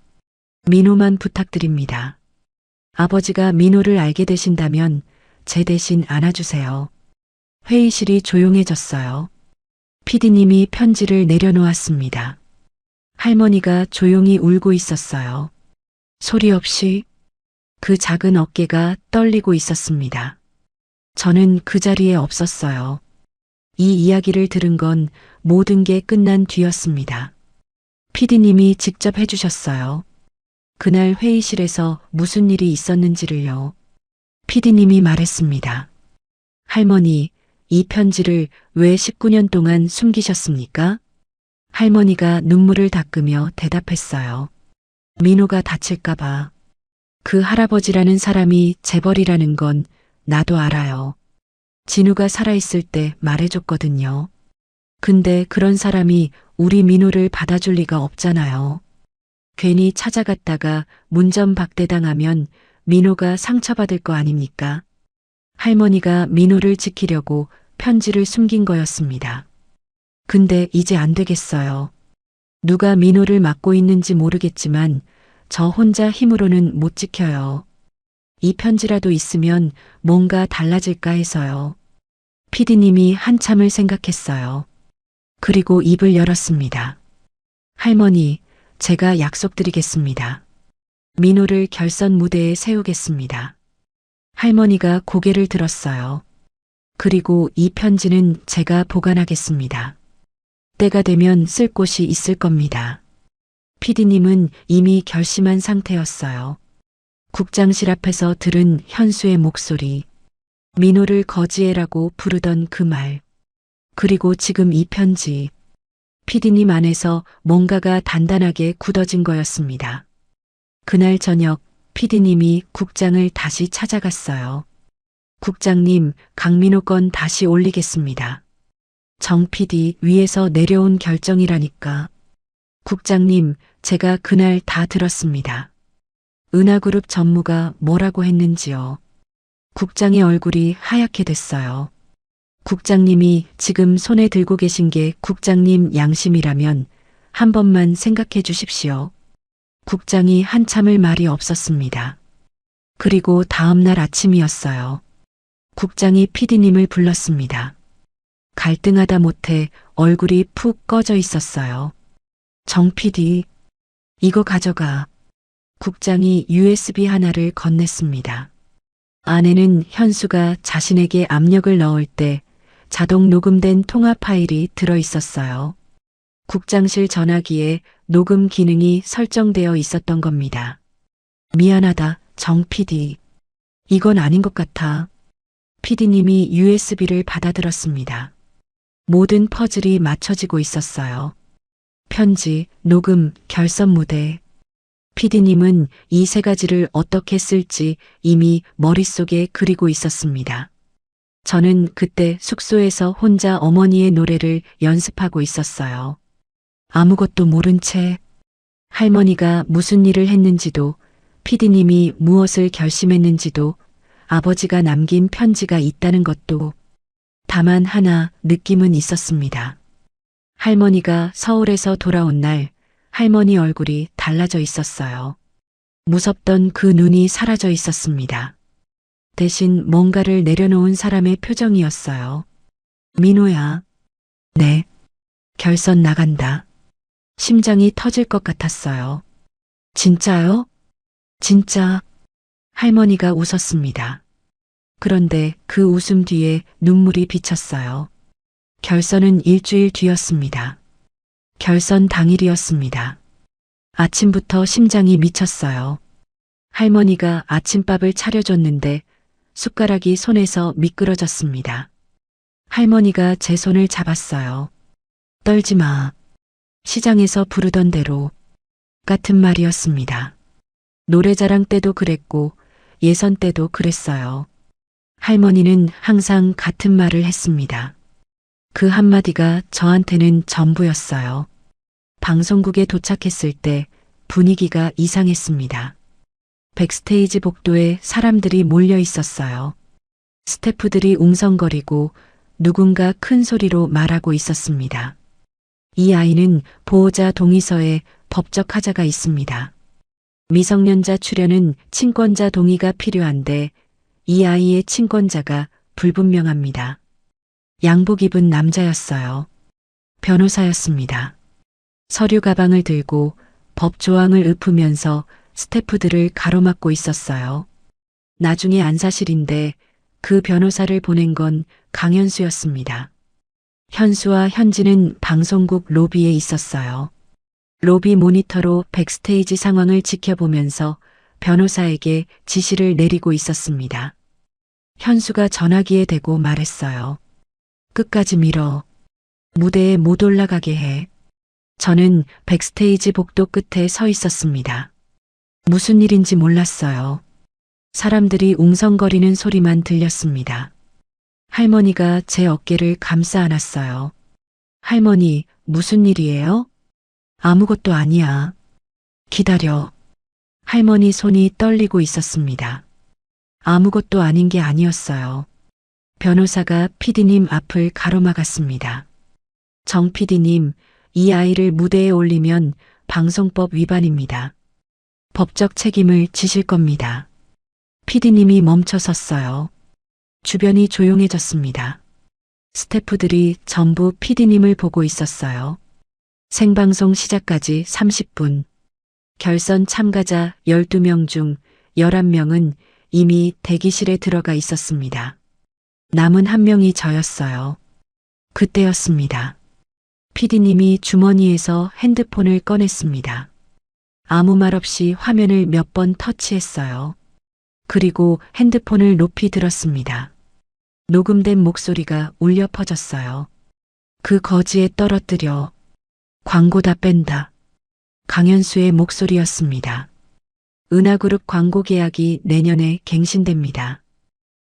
민호만 부탁드립니다. 아버지가 민호를 알게 되신다면 제 대신 안아주세요. 회의실이 조용해졌어요. 피디님이 편지를 내려놓았습니다. 할머니가 조용히 울고 있었어요. 소리 없이 그 작은 어깨가 떨리고 있었습니다. 저는 그 자리에 없었어요. 이 이야기를 들은 건 모든 게 끝난 뒤였습니다. 피디님이 직접 해주셨어요. 그날 회의실에서 무슨 일이 있었는지를요. 피디님이 말했습니다. 할머니, 이 편지를 왜 19년 동안 숨기셨습니까? 할머니가 눈물을 닦으며 대답했어요. 민호가 다칠까봐. 그 할아버지라는 사람이 재벌이라는 건 나도 알아요. 진우가 살아있을 때 말해줬거든요. 근데 그런 사람이 우리 민호를 받아줄 리가 없잖아요. 괜히 찾아갔다가 문전박대당하면 민호가 상처받을 거 아닙니까? 할머니가 민호를 지키려고 편지를 숨긴 거였습니다. 근데 이제 안 되겠어요. 누가 민호를 맡고 있는지 모르겠지만 저 혼자 힘으로는 못 지켜요. 이 편지라도 있으면 뭔가 달라질까 해서요. 피디님이 한참을 생각했어요. 그리고 입을 열었습니다. 할머니, 제가 약속드리겠습니다. 민호를 결선 무대에 세우겠습니다. 할머니가 고개를 들었어요. 그리고 이 편지는 제가 보관하겠습니다. 때가 되면 쓸 곳이 있을 겁니다. 피디님은 이미 결심한 상태였어요. 국장실 앞에서 들은 현수의 목소리, 민호를 거지애라고 부르던 그 말, 그리고 지금 이 편지. 피디님 안에서 뭔가가 단단하게 굳어진 거였습니다. 그날 저녁 피디님이 국장을 다시 찾아갔어요. 국장님, 강민호 건 다시 올리겠습니다. 정 PD 위에서 내려온 결정이라니까. 국장님, 제가 그날 다 들었습니다. 은하그룹 전무가 뭐라고 했는지요. 국장의 얼굴이 하얗게 됐어요. 국장님이 지금 손에 들고 계신 게 국장님 양심이라면 한 번만 생각해 주십시오. 국장이 한참을 말이 없었습니다. 그리고 다음 날 아침이었어요. 국장이 피디님을 불렀습니다. 갈등하다 못해 얼굴이 푹 꺼져 있었어요. 정 PD, 이거 가져가. 국장이 USB 하나를 건넸습니다. 안에는 현수가 자신에게 압력을 넣을 때 자동 녹음된 통화 파일이 들어 있었어요. 국장실 전화기에 녹음 기능이 설정되어 있었던 겁니다. 미안하다, 정 PD. 이건 아닌 것 같아. PD님이 USB를 받아들었습니다. 모든 퍼즐이 맞춰지고 있었어요. 편지, 녹음, 결선 무대. PD님은 이 세 가지를 어떻게 쓸지 이미 머릿속에 그리고 있었습니다. 저는 그때 숙소에서 혼자 어머니의 노래를 연습하고 있었어요. 아무것도 모른 채 할머니가 무슨 일을 했는지도, PD님이 무엇을 결심했는지도, 아버지가 남긴 편지가 있다는 것도. 다만 하나 느낌은 있었습니다. 할머니가 서울에서 돌아온 날 할머니 얼굴이 달라져 있었어요. 무섭던 그 눈이 사라져 있었습니다. 대신 뭔가를 내려놓은 사람의 표정이었어요. 민호야. 네. 결선 나간다. 심장이 터질 것 같았어요. 진짜요? 진짜. 할머니가 웃었습니다. 그런데 그 웃음 뒤에 눈물이 비쳤어요. 결선은 일주일 뒤였습니다. 결선 당일이었습니다. 아침부터 심장이 미쳤어요. 할머니가 아침밥을 차려줬는데 숟가락이 손에서 미끄러졌습니다. 할머니가 제 손을 잡았어요. 떨지 마. 시장에서 부르던 대로. 같은 말이었습니다. 노래자랑 때도 그랬고 예선 때도 그랬어요. 할머니는 항상 같은 말을 했습니다. 그 한마디가 저한테는 전부였어요. 방송국에 도착했을 때 분위기가 이상했습니다. 백스테이지 복도에 사람들이 몰려 있었어요. 스태프들이 웅성거리고 누군가 큰 소리로 말하고 있었습니다. 이 아이는 보호자 동의서에 법적 하자가 있습니다. 미성년자 출연은 친권자 동의가 필요한데 이 아이의 친권자가 불분명합니다. 양복 입은 남자였어요. 변호사였습니다. 서류 가방을 들고 법 조항을 읊으면서 스태프들을 가로막고 있었어요. 나중에 안사실인데 그 변호사를 보낸 건 강현수였습니다. 현수와 현지는 방송국 로비에 있었어요. 로비 모니터로 백스테이지 상황을 지켜보면서 변호사에게 지시를 내리고 있었습니다. 현수가 전화기에 대고 말했어요. 끝까지 밀어. 무대에 못 올라가게 해. 저는 백스테이지 복도 끝에 서 있었습니다. 무슨 일인지 몰랐어요. 사람들이 웅성거리는 소리만 들렸습니다. 할머니가 제 어깨를 감싸 안았어요. 할머니, 무슨 일이에요? 아무것도 아니야. 기다려. 할머니 손이 떨리고 있었습니다. 아무것도 아닌 게 아니었어요. 변호사가 PD님 앞을 가로막았습니다. 정 PD님, 이 아이를 무대에 올리면 방송법 위반입니다. 법적 책임을 지실 겁니다. PD님이 멈춰 섰어요. 주변이 조용해졌습니다. 스태프들이 전부 PD님을 보고 있었어요. 생방송 시작까지 30분. 결선 참가자 12명 중 11명은 이미 대기실에 들어가 있었습니다. 남은 한 명이 저였어요. 그때였습니다. PD님이 주머니에서 핸드폰을 꺼냈습니다. 아무 말 없이 화면을 몇 번 터치했어요. 그리고 핸드폰을 높이 들었습니다. 녹음된 목소리가 울려 퍼졌어요. 그 거지에 떨어뜨려. 광고 다 뺀다. 강현수의 목소리였습니다. 은하그룹 광고 계약이 내년에 갱신됩니다.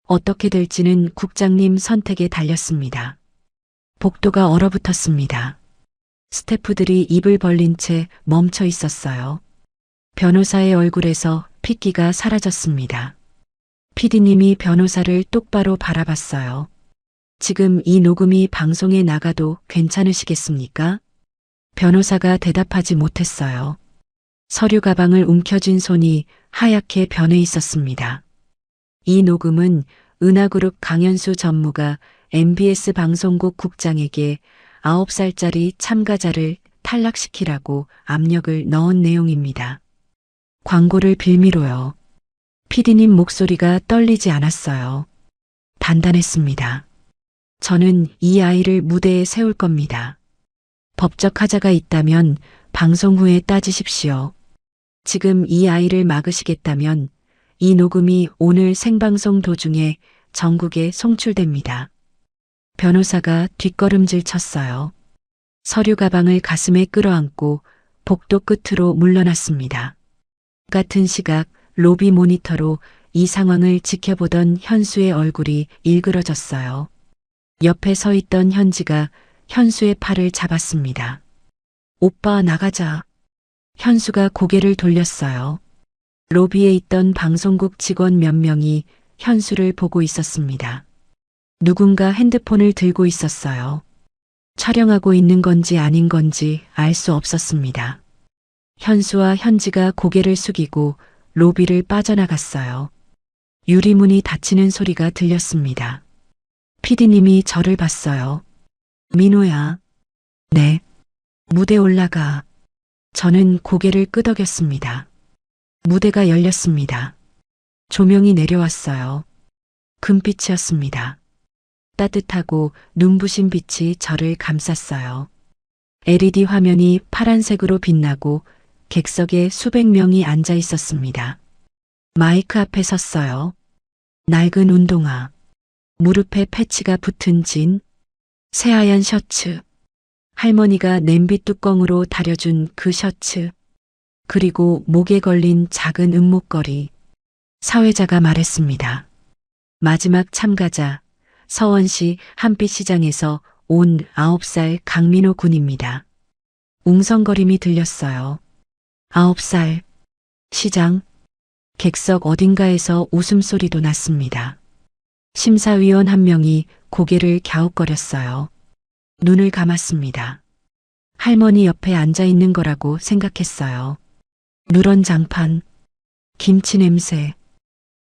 어떻게 될지는 국장님 선택에 달렸습니다. 복도가 얼어붙었습니다. 스태프들이 입을 벌린 채 멈춰 있었어요. 변호사의 얼굴에서 핏기가 사라졌습니다. PD님이 변호사를 똑바로 바라봤어요. 지금 이 녹음이 방송에 나가도 괜찮으시겠습니까? 변호사가 대답하지 못했어요. 서류 가방을 움켜쥔 손이 하얗게 변해 있었습니다. 이 녹음은 은하그룹 강현수 전무가 MBS 방송국 국장에게 9살짜리 참가자를 탈락시키라고 압력을 넣은 내용입니다. 광고를 빌미로요. PD님 목소리가 떨리지 않았어요. 단단했습니다. 저는 이 아이를 무대에 세울 겁니다. 법적 하자가 있다면 방송 후에 따지십시오. 지금 이 아이를 막으시겠다면 이 녹음이 오늘 생방송 도중에 전국에 송출됩니다. 변호사가 뒷걸음질 쳤어요. 서류 가방을 가슴에 끌어안고 복도 끝으로 물러났습니다. 같은 시각 로비 모니터로 이 상황을 지켜보던 현수의 얼굴이 일그러졌어요. 옆에 서 있던 현지가 현수의 팔을 잡았습니다. 오빠 나가자. 현수가 고개를 돌렸어요. 로비에 있던 방송국 직원 몇 명이 현수를 보고 있었습니다. 누군가 핸드폰을 들고 있었어요. 촬영하고 있는 건지 아닌 건지 알 수 없었습니다. 현수와 현지가 고개를 숙이고 로비를 빠져나갔어요. 유리문이 닫히는 소리가 들렸습니다. 피디님이 저를 봤어요. 민호야. 네. 무대 올라가. 저는 고개를 끄덕였습니다. 무대가 열렸습니다. 조명이 내려왔어요. 금빛이었습니다. 따뜻하고 눈부신 빛이 저를 감쌌어요. LED 화면이 파란색으로 빛나고 객석에 수백 명이 앉아 있었습니다. 마이크 앞에 섰어요. 낡은 운동화, 무릎에 패치가 붙은 진, 새하얀 셔츠, 할머니가 냄비 뚜껑으로 다려준 그 셔츠, 그리고 목에 걸린 작은 은목걸이. 사회자가 말했습니다. 마지막 참가자, 서원시 한빛시장에서 온 9살 강민호 군입니다. 웅성거림이 들렸어요. 9살. 시장. 객석 어딘가에서 웃음소리도 났습니다. 심사위원 한 명이 고개를 갸웃거렸어요. 눈을 감았습니다. 할머니 옆에 앉아 있는 거라고 생각했어요. 누런 장판, 김치 냄새,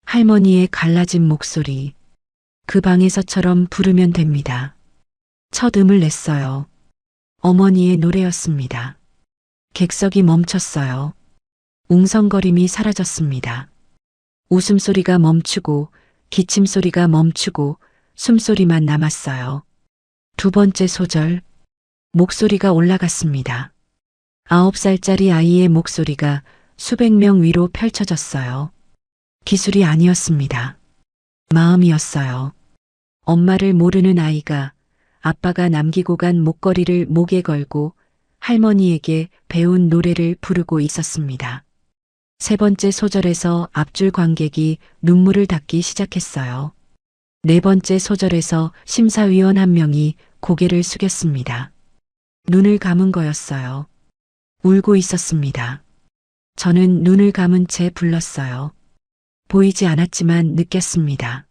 할머니의 갈라진 목소리. 그 방에서처럼 부르면 됩니다. 첫 음을 냈어요. 어머니의 노래였습니다. 객석이 멈췄어요. 웅성거림이 사라졌습니다. 웃음소리가 멈추고 기침소리가 멈추고 숨소리만 남았어요. 두 번째 소절. 목소리가 올라갔습니다. 9살짜리 아이의 목소리가 수백 명 위로 펼쳐졌어요. 기술이 아니었습니다. 마음이었어요. 엄마를 모르는 아이가 아빠가 남기고 간 목걸이를 목에 걸고 할머니에게 배운 노래를 부르고 있었습니다. 세 번째 소절에서 앞줄 관객이 눈물을 닦기 시작했어요. 네 번째 소절에서 심사위원 한 명이 고개를 숙였습니다. 눈을 감은 거였어요. 울고 있었습니다. 저는 눈을 감은 채 불렀어요. 보이지 않았지만 느꼈습니다.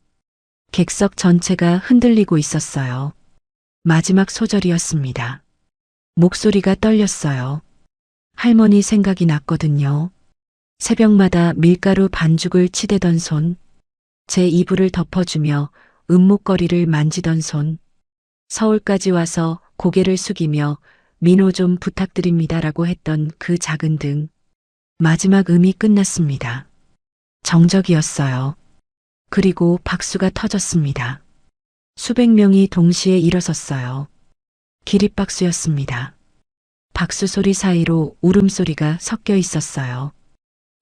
객석 전체가 흔들리고 있었어요. 마지막 소절이었습니다. 목소리가 떨렸어요. 할머니 생각이 났거든요. 새벽마다 밀가루 반죽을 치대던 손, 제 이불을 덮어주며 은목걸이를 만지던 손, 서울까지 와서 고개를 숙이며 민호 좀 부탁드립니다라고 했던 그 작은 등. 마지막 음이 끝났습니다. 정적이었어요. 그리고 박수가 터졌습니다. 수백 명이 동시에 일어섰어요. 기립박수였습니다. 박수 소리 사이로 울음소리가 섞여 있었어요.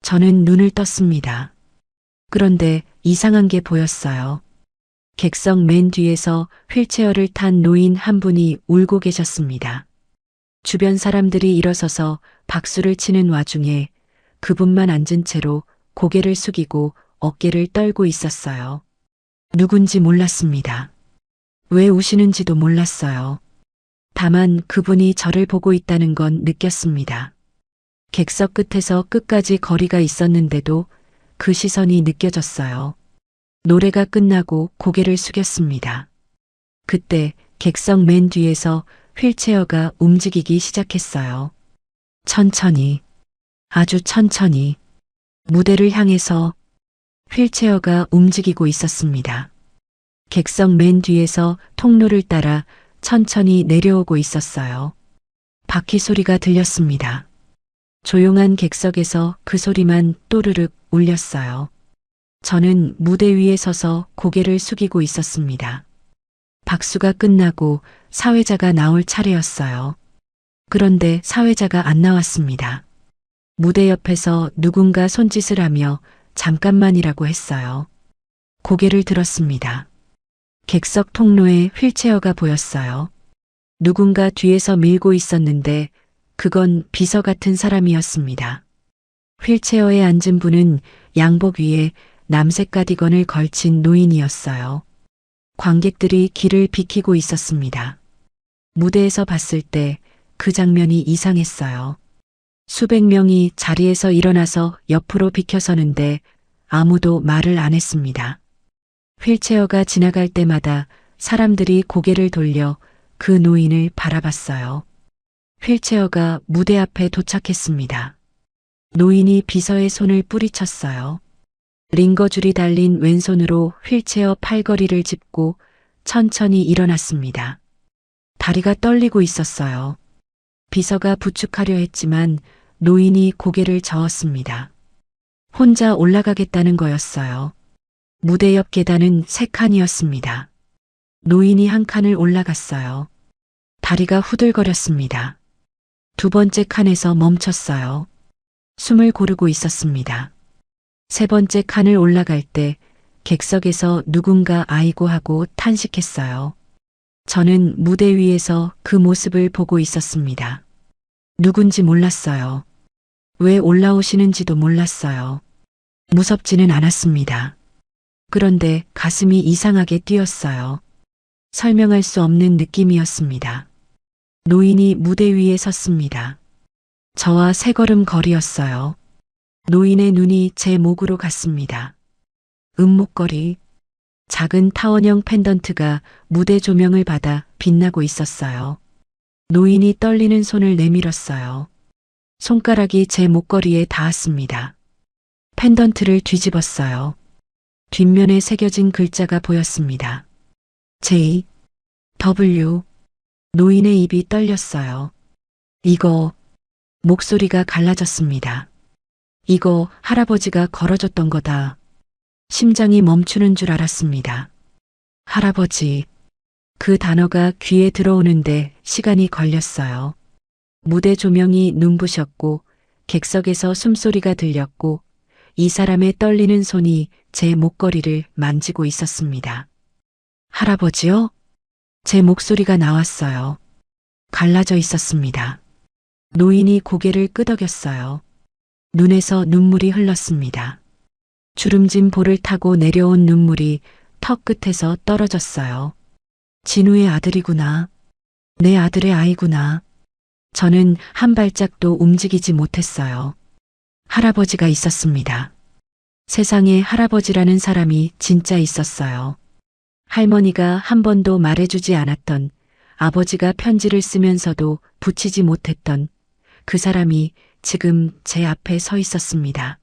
저는 눈을 떴습니다. 그런데 이상한 게 보였어요. 객석 맨 뒤에서 휠체어를 탄 노인 한 분이 울고 계셨습니다. 주변 사람들이 일어서서 박수를 치는 와중에 그분만 앉은 채로 고개를 숙이고 어깨를 떨고 있었어요. 누군지 몰랐습니다. 왜 우시는지도 몰랐어요. 다만 그분이 저를 보고 있다는 건 느꼈습니다. 객석 끝에서 끝까지 거리가 있었는데도 그 시선이 느껴졌어요. 노래가 끝나고 고개를 숙였습니다. 그때 객석 맨 뒤에서 휠체어가 움직이기 시작했어요. 천천히, 아주 천천히 무대를 향해서 휠체어가 움직이고 있었습니다. 객석 맨 뒤에서 통로를 따라 천천히 내려오고 있었어요. 바퀴 소리가 들렸습니다. 조용한 객석에서 그 소리만 또르륵 울렸어요. 저는 무대 위에 서서 고개를 숙이고 있었습니다. 박수가 끝나고 사회자가 나올 차례였어요. 그런데 사회자가 안 나왔습니다. 무대 옆에서 누군가 손짓을 하며 잠깐만이라고 했어요. 고개를 들었습니다. 객석 통로에 휠체어가 보였어요. 누군가 뒤에서 밀고 있었는데 그건 비서 같은 사람이었습니다. 휠체어에 앉은 분은 양복 위에 남색 가디건을 걸친 노인이었어요. 관객들이 길을 비키고 있었습니다. 무대에서 봤을 때 그 장면이 이상했어요. 수백 명이 자리에서 일어나서 옆으로 비켜서는데 아무도 말을 안 했습니다. 휠체어가 지나갈 때마다 사람들이 고개를 돌려 그 노인을 바라봤어요. 휠체어가 무대 앞에 도착했습니다. 노인이 비서의 손을 뿌리쳤어요. 링거줄이 달린 왼손으로 휠체어 팔걸이를 짚고 천천히 일어났습니다. 다리가 떨리고 있었어요. 비서가 부축하려 했지만 노인이 고개를 저었습니다. 혼자 올라가겠다는 거였어요. 무대 옆 계단은 3칸이었습니다. 노인이 한 칸을 올라갔어요. 다리가 후들거렸습니다. 2번째 칸에서 멈췄어요. 숨을 고르고 있었습니다. 3번째 칸을 올라갈 때 객석에서 누군가 아이고 하고 탄식했어요. 저는 무대 위에서 그 모습을 보고 있었습니다. 누군지 몰랐어요. 왜 올라오시는지도 몰랐어요. 무섭지는 않았습니다. 그런데 가슴이 이상하게 뛰었어요. 설명할 수 없는 느낌이었습니다. 노인이 무대 위에 섰습니다. 저와 3걸음 거리였어요. 노인의 눈이 제 목으로 갔습니다. 은목걸이, 작은 타원형 펜던트가 무대 조명을 받아 빛나고 있었어요. 노인이 떨리는 손을 내밀었어요. 손가락이 제 목걸이에 닿았습니다. 펜던트를 뒤집었어요. 뒷면에 새겨진 글자가 보였습니다. J, W. 노인의 입이 떨렸어요. 이거, 목소리가 갈라졌습니다. 이거 할아버지가 걸어줬던 거다. 심장이 멈추는 줄 알았습니다. 할아버지. 그 단어가 귀에 들어오는데 시간이 걸렸어요. 무대 조명이 눈부셨고 객석에서 숨소리가 들렸고 이 사람의 떨리는 손이 제 목걸이를 만지고 있었습니다. 할아버지요? 제 목소리가 나왔어요. 갈라져 있었습니다. 노인이 고개를 끄덕였어요. 눈에서 눈물이 흘렀습니다. 주름진 볼을 타고 내려온 눈물이 턱 끝에서 떨어졌어요. 진우의 아들이구나. 내 아들의 아이구나. 저는 한 발짝도 움직이지 못했어요. 할아버지가 있었습니다. 세상에 할아버지라는 사람이 진짜 있었어요. 할머니가 한 번도 말해주지 않았던, 아버지가 편지를 쓰면서도 붙이지 못했던 그 사람이 지금 제 앞에 서 있었습니다.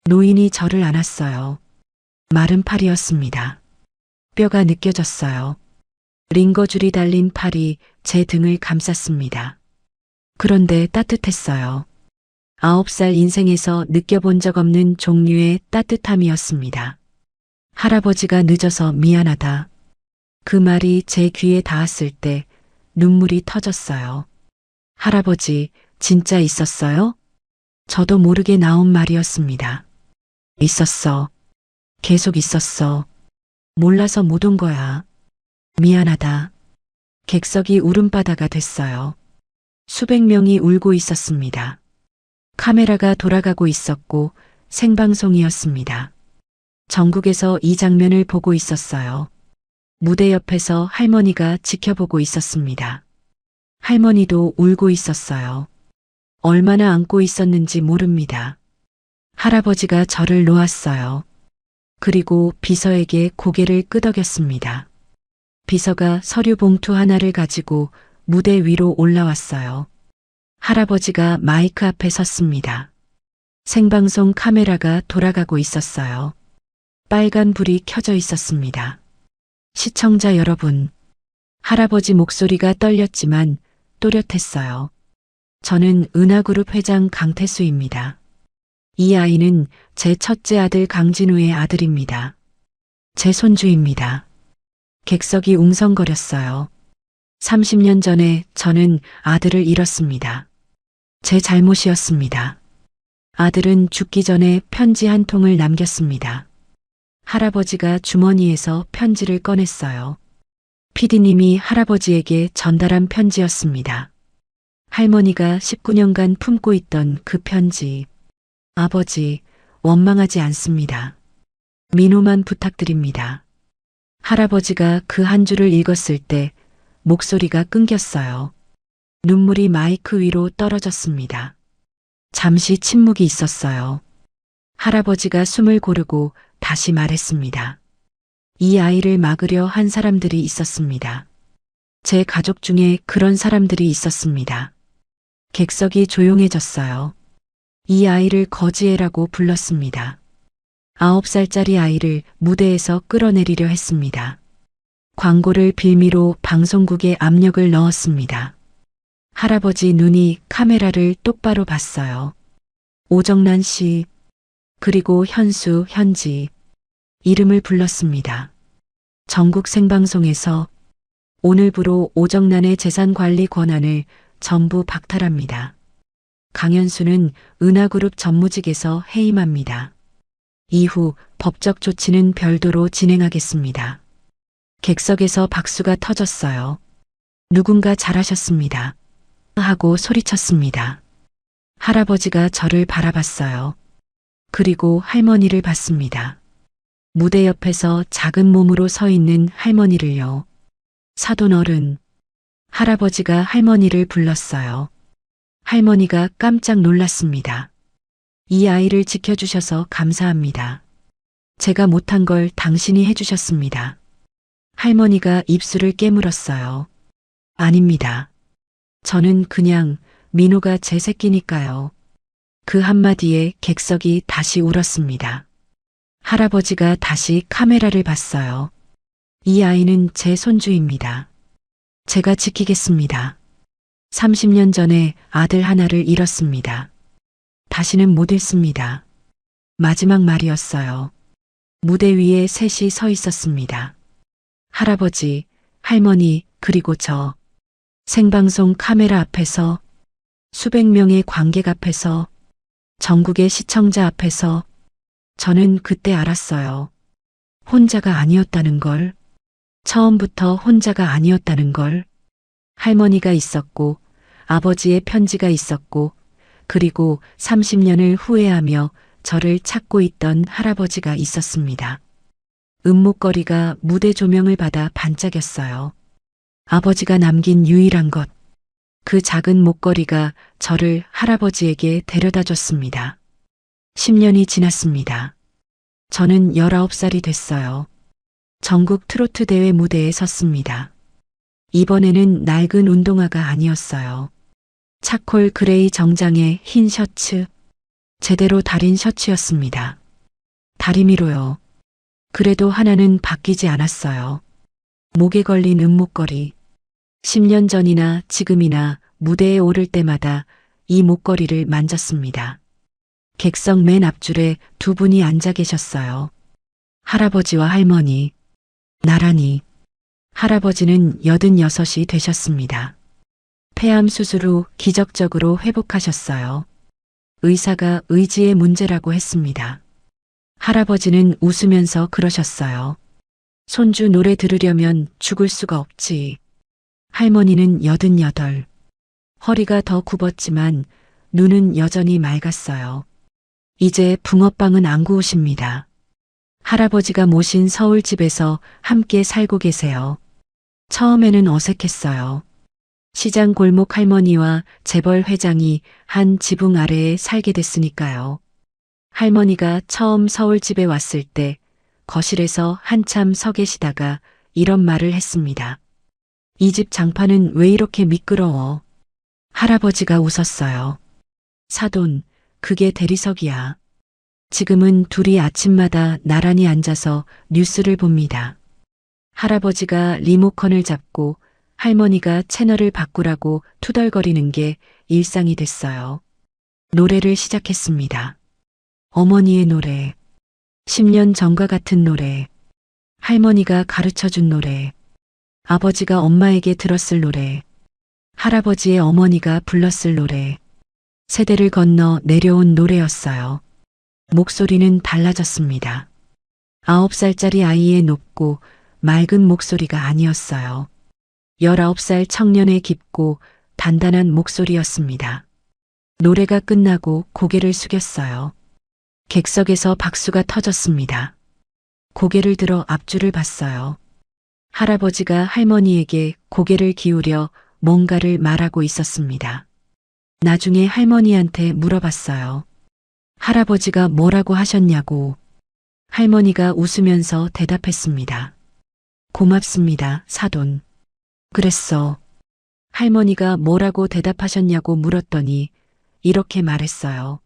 노인이 저를 안았어요. 마른 팔이었습니다. 뼈가 느껴졌어요. 링거줄이 달린 팔이 제 등을 감쌌습니다. 그런데 따뜻했어요. 9살 인생에서 느껴본 적 없는 종류의 따뜻함이었습니다. 할아버지가 늦어서 미안하다. 그 말이 제 귀에 닿았을 때 눈물이 터졌어요. 할아버지, 진짜 있었어요? 저도 모르게 나온 말이었습니다. 있었어. 계속 있었어. 몰라서 못 온 거야. 미안하다. 객석이 울음바다가 됐어요. 수백 명이 울고 있었습니다. 카메라가 돌아가고 있었고 생방송이었습니다. 전국에서 이 장면을 보고 있었어요. 무대 옆에서 할머니가 지켜보고 있었습니다. 할머니도 울고 있었어요. 얼마나 안고 있었는지 모릅니다. 할아버지가 저를 놓았어요. 그리고 비서에게 고개를 끄덕였습니다. 비서가 서류 봉투 하나를 가지고 무대 위로 올라왔어요. 할아버지가 마이크 앞에 섰습니다. 생방송 카메라가 돌아가고 있었어요. 빨간 불이 켜져 있었습니다. 시청자 여러분, 할아버지 목소리가 떨렸지만 또렷했어요. 저는 은하그룹 회장 강태수입니다. 이 아이는 제 첫째 아들 강진우의 아들입니다. 제 손주입니다. 객석이 웅성거렸어요. 30년 전에 저는 아들을 잃었습니다. 제 잘못이었습니다. 아들은 죽기 전에 편지 한 통을 남겼습니다. 할아버지가 주머니에서 편지를 꺼냈어요. PD님이 할아버지에게 전달한 편지였습니다. 할머니가 19년간 품고 있던 그 편지. 아버지, 원망하지 않습니다. 민호만 부탁드립니다. 할아버지가 그 한 줄을 읽었을 때 목소리가 끊겼어요. 눈물이 마이크 위로 떨어졌습니다. 잠시 침묵이 있었어요. 할아버지가 숨을 고르고 다시 말했습니다. 이 아이를 막으려 한 사람들이 있었습니다. 제 가족 중에 그런 사람들이 있었습니다. 객석이 조용해졌어요. 이 아이를 거지애라고 불렀습니다. 9살짜리 아이를 무대에서 끌어내리려 했습니다. 광고를 빌미로 방송국에 압력을 넣었습니다. 할아버지 눈이 카메라를 똑바로 봤어요. 오정란 씨, 그리고 현수, 현지, 이름을 불렀습니다. 전국 생방송에서 오늘부로 오정란의 재산 관리 권한을 전부 박탈합니다. 강현수는 은하그룹 전무직에서 해임합니다. 이후 법적 조치는 별도로 진행하겠습니다. 객석에서 박수가 터졌어요. 누군가 잘하셨습니다. 하고 소리쳤습니다. 할아버지가 저를 바라봤어요. 그리고 할머니를 봤습니다. 무대 옆에서 작은 몸으로 서 있는 할머니를요. 사돈 어른. 할아버지가 할머니를 불렀어요. 할머니가 깜짝 놀랐습니다. 이 아이를 지켜주셔서 감사합니다. 제가 못한 걸 당신이 해주셨습니다. 할머니가 입술을 깨물었어요. 아닙니다. 저는 그냥 민호가 제 새끼니까요. 그 한마디에 객석이 다시 울었습니다. 할아버지가 다시 카메라를 봤어요. 이 아이는 제 손주입니다. 제가 지키겠습니다. 30년 전에 아들 하나를 잃었습니다. 다시는 못 잃습니다. 마지막 말이었어요. 무대 위에 셋이 서 있었습니다. 할아버지, 할머니, 그리고 저. 생방송 카메라 앞에서, 수백 명의 관객 앞에서, 전국의 시청자 앞에서 저는 그때 알았어요. 혼자가 아니었다는 걸. 처음부터 혼자가 아니었다는 걸. 할머니가 있었고, 아버지의 편지가 있었고, 그리고 30년을 후회하며 저를 찾고 있던 할아버지가 있었습니다. 은목걸이가 무대 조명을 받아 반짝였어요. 아버지가 남긴 유일한 것. 그 작은 목걸이가 저를 할아버지에게 데려다 줬습니다. 10년이 지났습니다. 저는 19살이 됐어요. 전국 트로트 대회 무대에 섰습니다. 이번에는 낡은 운동화가 아니었어요. 차콜 그레이 정장의 흰 셔츠. 제대로 다린 셔츠였습니다. 다리미로요. 그래도 하나는 바뀌지 않았어요. 목에 걸린 은목걸이. 10년 전이나 지금이나 무대에 오를 때마다 이 목걸이를 만졌습니다. 객석 맨 앞줄에 두 분이 앉아 계셨어요. 할아버지와 할머니. 나란히. 할아버지는 86이 되셨습니다. 폐암 수술 후 기적적으로 회복하셨어요. 의사가 의지의 문제라고 했습니다. 할아버지는 웃으면서 그러셨어요. 손주 노래 들으려면 죽을 수가 없지. 할머니는 88. 허리가 더 굽었지만 눈은 여전히 맑았어요. 이제 붕어빵은 안 구우십니다. 할아버지가 모신 서울집에서 함께 살고 계세요. 처음에는 어색했어요. 시장 골목 할머니와 재벌 회장이 한 지붕 아래에 살게 됐으니까요. 할머니가 처음 서울집에 왔을 때 거실에서 한참 서 계시다가 이런 말을 했습니다. 이 집 장판은 왜 이렇게 미끄러워? 할아버지가 웃었어요. 사돈, 그게 대리석이야. 지금은 둘이 아침마다 나란히 앉아서 뉴스를 봅니다. 할아버지가 리모컨을 잡고 할머니가 채널을 바꾸라고 투덜거리는 게 일상이 됐어요. 노래를 시작했습니다. 어머니의 노래. 10년 전과 같은 노래. 할머니가 가르쳐준 노래. 아버지가 엄마에게 들었을 노래. 할아버지의 어머니가 불렀을 노래. 세대를 건너 내려온 노래였어요. 목소리는 달라졌습니다. 9살짜리 아이의 높고 맑은 목소리가 아니었어요. 19살 청년의 깊고 단단한 목소리였습니다. 노래가 끝나고 고개를 숙였어요. 객석에서 박수가 터졌습니다. 고개를 들어 앞줄을 봤어요. 할아버지가 할머니에게 고개를 기울여 뭔가를 말하고 있었습니다. 나중에 할머니한테 물어봤어요. 할아버지가 뭐라고 하셨냐고. 할머니가 웃으면서 대답했습니다. 고맙습니다, 사돈. 그랬어. 할머니가 뭐라고 대답하셨냐고 물었더니 이렇게 말했어요.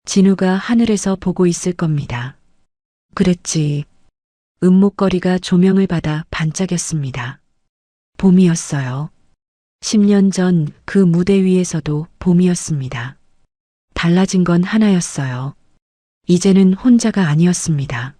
진우가 하늘에서 보고 있을 겁니다. 그랬지. 은목걸이가 조명을 받아 반짝였습니다. 봄이었어요. 10년 전 그 무대 위에서도 봄이었습니다. 달라진 건 하나였어요. 이제는 혼자가 아니었습니다.